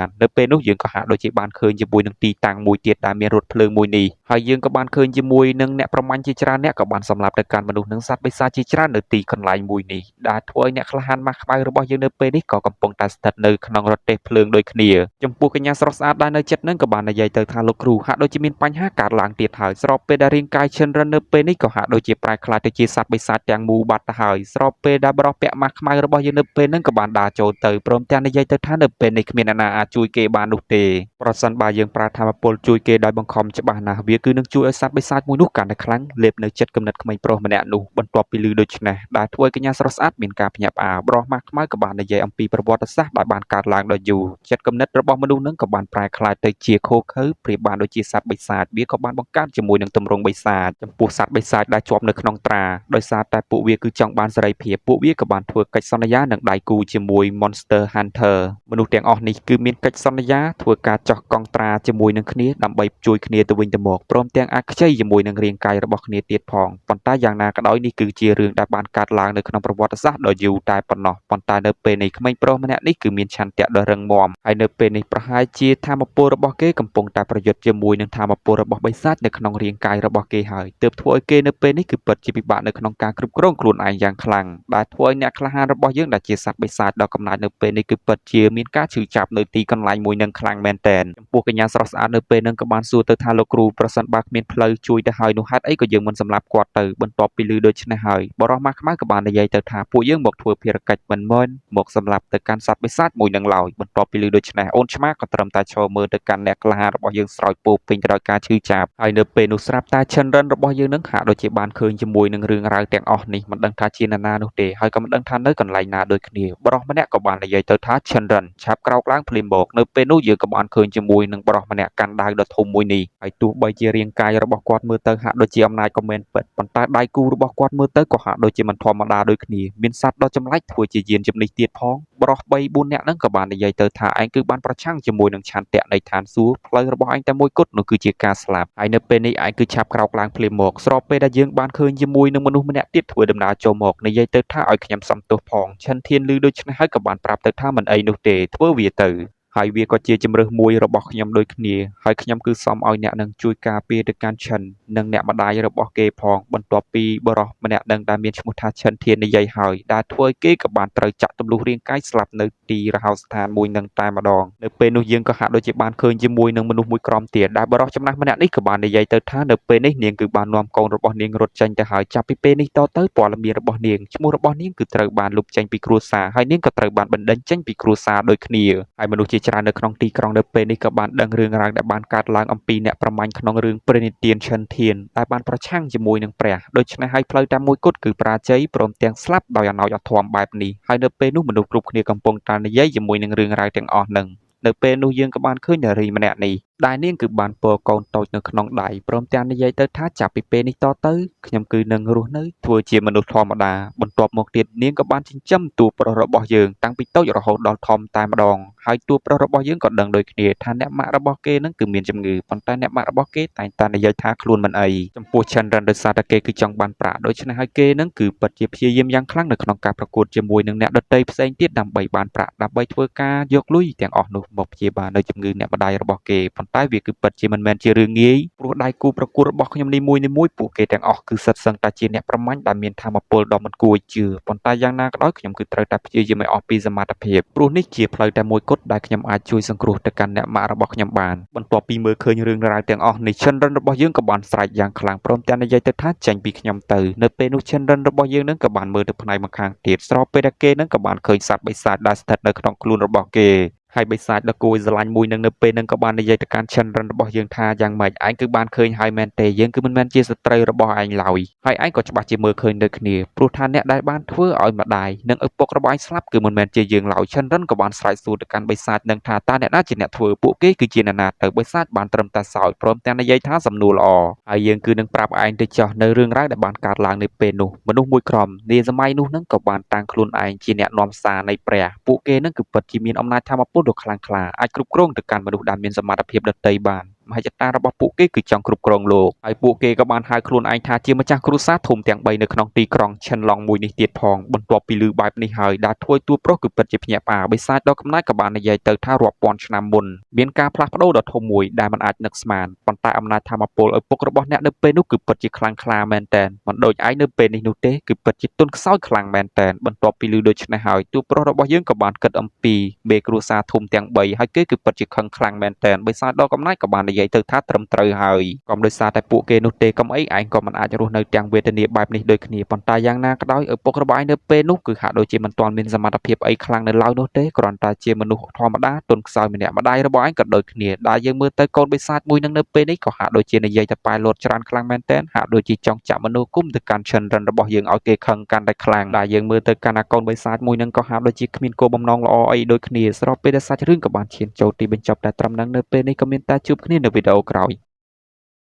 ននៅពេលនោះយើងក៏ហាក់ដូចជាបានឃើញជាមួយនឹងទីតាំងមួយទៀតដែលមានរថភ្លើងមួយនេះហើយយើងក៏បានឃើញជាមួយនឹងអ្នកប្រមាញ់ជាច្រើនអ្នកក៏បានសម្លាប់ទៅកាន់មនុស្សនិងសត្វបិសាចជាច្រើននៅទីកន្លែងមួយនេះដែលធ្វើឲ្យអ្នកក្លាហានម៉ាស់ខ្មៅរបស់យើងនៅពេលនេះក៏កំពុងតែស្ថិតនៅក្នុងរថទេសភ្លើងដូចគ្នាចំពោះកញ្ញាស្រស់ស្អាតដែលនៅចិត្តនឹងក៏បាននិយាយទៅថាលោកគ្រូហាក់ដូចជាមានបញ្ហាកើតឡើងទៀតហើយស្របពេលដែលរាងកាយឈិនរិននៅពេលនេះក៏ហាក់ដូចជាប្រែក្លាយទៅជាសត្វបិសាចទាំងមូលបាត់ទៅហើយស្របពេលដែលបរិសពាក់ម៉ាស់ខ្មៅរបស់យើងនៅពេលហ្នឹងក៏បានដើរចូលទៅព្រមទាំងនិយាយទៅថានៅពេលនេះគ្មានអ្នកណាអាចជួយគេបាននោះទេប្រសិនបើយើងប្រើធម៌ពលជួយគេដោយបង្ខំច្បាស់ណាស់វាគឺនឹងជួយឲ្យសត្វបិសាចមួយនោះកាន់តែខ្លាំងលេបនៅចិត្តគំនិតក្មេងប្រុសម្នាក់នោះបន្ទាប់ពីឮដូច្នេះដែលធ្វើឲ្យកញ្ញាស្រស់ស្អាតមានការភ្ញាក់ផ្អើលបរិសម៉ាស់ខ្មៅក៏បាននិយាយអំពីប្រវត្តិសាស្ត្រដែលបានកើតឡើងដ៏យូរចិត្តគំនិតរបស់មនុស្សនឹងក៏បានប្រែក្លាយទៅជាឃោឃៅប្រៀបបានដូចជាសត្វបិសាចវាក៏បានបង្កើតជាមួយនឹងទម្រង់បិសាចចំពោះសត្វបិសាចដែលជាប់នៅក្នុងត្រាដោយសារតែពួកវាគឺចង់បានសេរីភាពពួកវាក៏បានធ្វើកិច្ចសន្យានឹងដៃគូជាមួយ Monster Hunter មនុស្សទាំងអស់នេះគឺមានកិច្ចសន្យាធ្វើការចោះកង់ត្រាជាមួយនឹងគ្នាដើម្បីជួយគ្នាទៅវិញទៅមកព្រមទាំងអាចខ្ចីជាមួយនឹងរាងកាយរបស់គ្នាទៀតផងប៉ុន្តែយ៉ាងណាក៏ដោយនេះគឺជារឿងដែលបានកើតឡើងនៅក្នុងប្រវត្តិសាស្ត្រដ៏យូរតែប៉ុណ្ណោះប៉ុន្តែនៅពេលនេះក្មេងប្រុសម្នាក់នេះគឺមានឆន្ទៈដ៏រឹងមាំហើយនៅពេលនេះប្រហែលជាធម៌ពលរបស់គេកំពុងតែប្រយុទ្ធជាមួយនឹងធម៌ពលរបស់បិសាចនៅក្នុងរាងកាយរបស់គេហើយទើបធ្វើឲ្យគេនៅពេលនេះគឺពិតជាពិបាកនៅក្នុងការគ្រប់គ្រងខ្លួនឯងយ៉ាងខ្លាំងដែលធ្វើឲ្យអ្នកក្លាហានរបស់យើងដែលជាសត្វបិសាចដ៏កំណាចនៅពេលនេះគឺពិតជាមានការឈឺចាប់នៅទីកន្លែងមួយនឹងខ្លាំងមែនទែនចំពោះកញ្ញាស្រស់ស្អាតនៅពេលនឹងក៏បានសួរទៅថាលោកគ្រូប្រសិនបើគ្មានផ្លូវជួយទៅហើយនោះហេតុអីក៏យើងមិនសម្លាប់គាត់ទៅបន្ទាប់ពីឮដូច្នេះហើយបរិសម៉ាស់ខ្មៅក៏បាននិយាយទៅថាពួកយើងមកធ្វើភារកិច្ចមិនមែនមកសម្លាប់ទៅកាន់សត្វបិសាចមួយនឹងឡើយបន្ទាប់ពីឮដូច្នេះអូនឆ្មាក៏ត្រឹមតែឈរមើលទៅកាន់អ្នកក្លាហានរបស់យើងស្រោចពោពេញទៅដោយការឈឺចាប់ហើយនៅពេលនោះស្រាប់តែឈិនរិនរបស់យើងនឹងហាក់ដូចជាបានឃើញជាមួយនឹងរឿងរ៉ាវទាំងអស់នេះមិនដឹងថាជានរណានោះទេហើយក៏មិនដឹងថានៅកន្លែងណាដូចគ្នាបរិសម្នាក់ក៏បាននិយាយទៅថាឈិនរិនឆាប់ក្រោកឡើងភ្លាមមកនៅពេលនោះយើងក៏បានឃើញជាមួយនឹងបរិសម្នាក់កាន់ដាវដ៏ធំមួយនេះហើយទោះបីជារាងកាយរបស់គាត់មើលទៅហាក់ដូចជាអំណាចក៏មែនពិតប៉ុន្តែដៃគូរបស់គាត់មើលទៅក៏ហាក់ដូចជាមិនធម្មតាដូចគ្នាមានសត្វដ៏ចម្លែកធ្វើជាយានជំនិះទៀតផងបរិស3 4នាក់ហ្នឹងក៏បាននិយាយទៅថាឯងគឺបានប្រឆាំងជាមួយនឹងឆន្ទៈនៃឋានសួគ៌ផ្លូវរបស់ឯងតែមួយគត់នោះគឺជាការស្លាប់ហើយនៅពេលនេះឯងគឺឆាប់ក្រោកឡើងភ្លាមមកស្របពេលដែលយើងបានឃើញជាមួយនឹងមនុស្សម្នាក់ទៀតធ្វើដំណើរចូលមកនិយាយទៅថាឲ្យខ្ញុំសំទោសផងឈិនធានឮដូច្នេះហើយក៏បានប្រាប់ទៅថាមិនអីនោះទេធ្វើវាទៅហើយវាក៏ជាជំរើសមួយរបស់ខ្ញុំដូចគ្នាហើយខ្ញុំគឺសុំឲ្យអ្នកនឹងជួយការពារទៅកាន់ឈិននិងអ្នកម្ដាយរបស់គេផងបន្ទាប់ពីបរិសម្នាក់នឹងដែលមានឈ្មោះថាឈិនធាននិយាយហើយដែលធ្វើឲ្យគេក៏បានត្រូវចាក់ទម្លុះរាងកាយស្លាប់នៅទីរហោស្ថានមួយនឹងតែម្ដងនៅពេលនោះយើងក៏ហាក់ដូចជាបានឃើញជាមួយនឹងមនុស្សមួយក្រុមទៀតដែលបរិសចំណាស់ម្នាក់នេះក៏បាននិយាយទៅថានៅពេលនេះនាងគឺបាននាំកូនរបស់នាងរត់ចេញទៅហើយចាប់ពីពេលនេះតទៅព័ត៌មានរបស់នាងឈ្មោះរបស់នាងគឺត្រូវបានលុបចេញពីគ្រួសារហើយនាងក៏ត្រូវបានបណ្ដេញចេញពីគ្រួសារដូចគ្នាហើយមនុស្សជា ច្រើននៅក្នុងទីក្រុងនៅពេលនេះក៏បានដឹងរឿងរ៉ាវដែលបានកើតឡើងអំពីអ្នកប្រមាញ់ក្នុងរឿងព្រះនិទានឈិនធានដែលបានប្រឆាំងជាមួយនឹងព្រះដូច្នេះហើយផ្លូវតែមួយគត់គឺបរាជ័យព្រមទាំងស្លាប់ដោយអណោចអធមបែបនេះហើយនៅពេលនោះមនុស្សគ្រប់គ្នាកំពុងតែនិយាយជាមួយនឹងរឿងរ៉ាវទាំងអស់ហ្នឹងនៅពេលនោះយើងក៏បានឃើញនារីម្នាក់នេះដែលនាងគឺបានពរកូនតូចនៅក្នុងដៃព្រមទាំងនិយាយទៅថាចាប់ពីពេលនេះតទៅខ្ញុំគឺនឹងរស់នៅធ្វើជាមនុស្សធម្មតាបន្ទាប់មកទៀតនាងក៏បានចិញ្ចឹមតួប្រុសរបស់យើងតាំងពីតូចរហូតដល់ធំតែម្ដងហើយតួប្រុសរបស់យើងក៏ដឹងដូចគ្នាថាអ្នកម៉ាក់របស់គេនឹងគឺមានជំងឺប៉ុន្តែអ្នកម៉ាក់របស់គេតែងតែនិយាយថាខ្លួនមិនអីចំពោះឆាន់រ៉ាន់ដោយសារតែគេគឺចង់បានប្រាក់ដូច្នេះហើយគេនឹងគឺពិតជាព្យាយាមយ៉ាងខ្លាំងនៅក្នុងការប្រកួតជាមួយនឹងអ្នកដទៃផ្សេងទៀតដើម្បីបានប្រាក់ដើម្បីធ្វើការយកលុយទាំងអស់នោះមកព្យាបាលនៅជំងឺអ្នកម្ដាយរបស់គេប៉ុន្តែវាគឺពិតជាមិនមែនជារឿងងាយព្រោះដៃគូប្រកួតរបស់ខ្ញុំនីមួយៗពួកគេទាំងអស់គឺសិតសឹងតែជាអ្នកប្រមាញ់ដែលមានថាមពលដ៏មិនគួរជឿប៉ុន្តែយ៉ាងណាក៏ដោយខ្ញុំគឺត្រូវតែព្យាយាមឲ្យអស់ពីសមត្ថភាពព្រោះនេះជាផ្លូវតែមួយគត់ដែលខ្ញុំអាចជួយសង្គ្រោះទៅកាន់អ្នកម៉ាក់របស់ខ្ញុំបានបន្ទាប់ពីមើលឃើញរឿងរ៉ាវទាំងអស់នេះ Chandran របស់យើងក៏បានស្រែកយ៉ាងខ្លាំងព្រមទាំងនិយាយទៅថាចេញពីខ្ញុំទៅនៅពេលនោះ Chandran របស់យើងនឹងក៏បានមើលទៅផ្នែកម្ខាងទៀតស្របពេលដែលគេនឹងក៏បានឃើញសត្វបិសាចដែលស្ថិតនៅក្នុងខ្លួនរបស់គេហើយបិសាចដ៏គួរស្រឡាញ់មួយនឹងនៅពេលនឹងក៏បាននិយាយទៅកាន់ Chandran របស់យើងថាយ៉ាងម៉េចឯងគឺបានឃើញហើយមែនទេយើងគឺមិនមែនជាសត្រូវរបស់ឯងឡើយហើយឯងក៏ច្បាស់ជាមើលឃើញដូចគ្នាព្រោះថាអ្នកដែលបានធ្វើឲ្យម្ដាយនិងឪពុករបស់ឯងស្លាប់គឺមិនមែនជាយើងឡើយ Chandran ក៏បានស្រែកសួរទៅកាន់បិសាចនឹងថាតើអ្នកណាជាអ្នកធ្វើពួកគេគឺជាអ្នកណាទៅបិសាចបានត្រឹមតែសោយព្រមទាំងនិយាយថាសំណួរល្អហើយយើងគឺនឹងប្រាប់ឯងទៅចោះនៅរឿងរ៉ាវដែលបានកើតឡើងនៅពេលនោះមនុស្សមួយក្រុមនាសម័យនោះនឹងក៏បានតាំងខ្លួនឯងជាអ្នកនាំសារនៃព្រះពួកគេនឹងគឺពិតជាមានអំណាចធម៌ពលដ៏ខ្លាំងក្លាអាចគ្រប់គ្រងទៅកាន់មនុស្សដែលមានសមត្ថភាពដទៃបានមហិច្ឆតារបស់ពួកគេគឺចង់គ្រប់គ្រងលោកហើយពួកគេក៏បានហៅខ្លួនឯងថាជាម្ចាស់គ្រួសារធំទាំង3នៅក្នុងទីក្រុងឆិនឡុងមួយនេះទៀតផងបន្ទាប់ពីឮបែបនេះហើយដែលធ្វើតួប្រុសគឺពិតជាភ្ញាក់ផ្អើលបិសាចដ៏កំណាចក៏បាននិយាយទៅថារាប់ពាន់ឆ្នាំមុនមានការផ្លាស់ប្ដូរដ៏ធំមួយដែលមិនអាចនឹកស្មានប៉ុន្តែអំណាចធម៌ពលឪពុករបស់អ្នកនៅពេលនោះគឺពិតជាខ្លាំងក្លាមែនទែនមិនដូចឯងនៅពេលនេះនោះទេគឺពិតជាទន់ខ្សោយខ្លាំងមែនទែនបន្ទាប់ពីឮដូច្នេះហើយតួប្រុសរបស់យើងក៏បានគិតអំពីមេគ្រួសារធំទាំង3ហើយគេគឺពិតជាខឹងខ្លាំងមែនទែនបិសាចដ៏កំណាចក៏បាននិយាយទៅថាត្រឹមត្រូវហើយកុំដោយសារតែពួកគេនោះទេកុំអីឯងក៏មិនអាចរស់នៅទាំងវេទនាបែបនេះដូចគ្នាប៉ុន្តែយ៉ាងណាក៏ដោយឪពុករបស់ឯងនៅពេលនោះគឺហាក់ដូចជាមិនទាន់មានសមត្ថភាពអីខ្លាំងនៅឡើយនោះទេគ្រាន់តែជាមនុស្សធម្មតាទន់ខ្សោយម្នាក់ម្ដាយរបស់ឯងក៏ដូចគ្នាដែលយើងមើលទៅកូនបិសាចមួយនឹងនៅពេលនេះក៏ហាក់ដូចជានិយាយតែប៉ែលត់ច្រើនខ្លាំងមែនទែនហាក់ដូចជាចង់ចាក់មនុស្សគុំទៅកាន់ Chandran របស់យើងឲ្យគេខឹងកាន់តែខ្លាំងដែលយើងមើលទៅកាន់អាកូនបិសាចមួយនឹងក៏ហាក់ដូចជាគ្មានគោលបំណងល្អអីដូចគ្នាស្របពេលដែលសាច់រឿងក៏បានឈានចូលទីបញ្ចប់តែត្រឹមហ្នឹងនៅពេលនេះក៏មានតែជួបគ្នានៅវីដេអូក្រោយ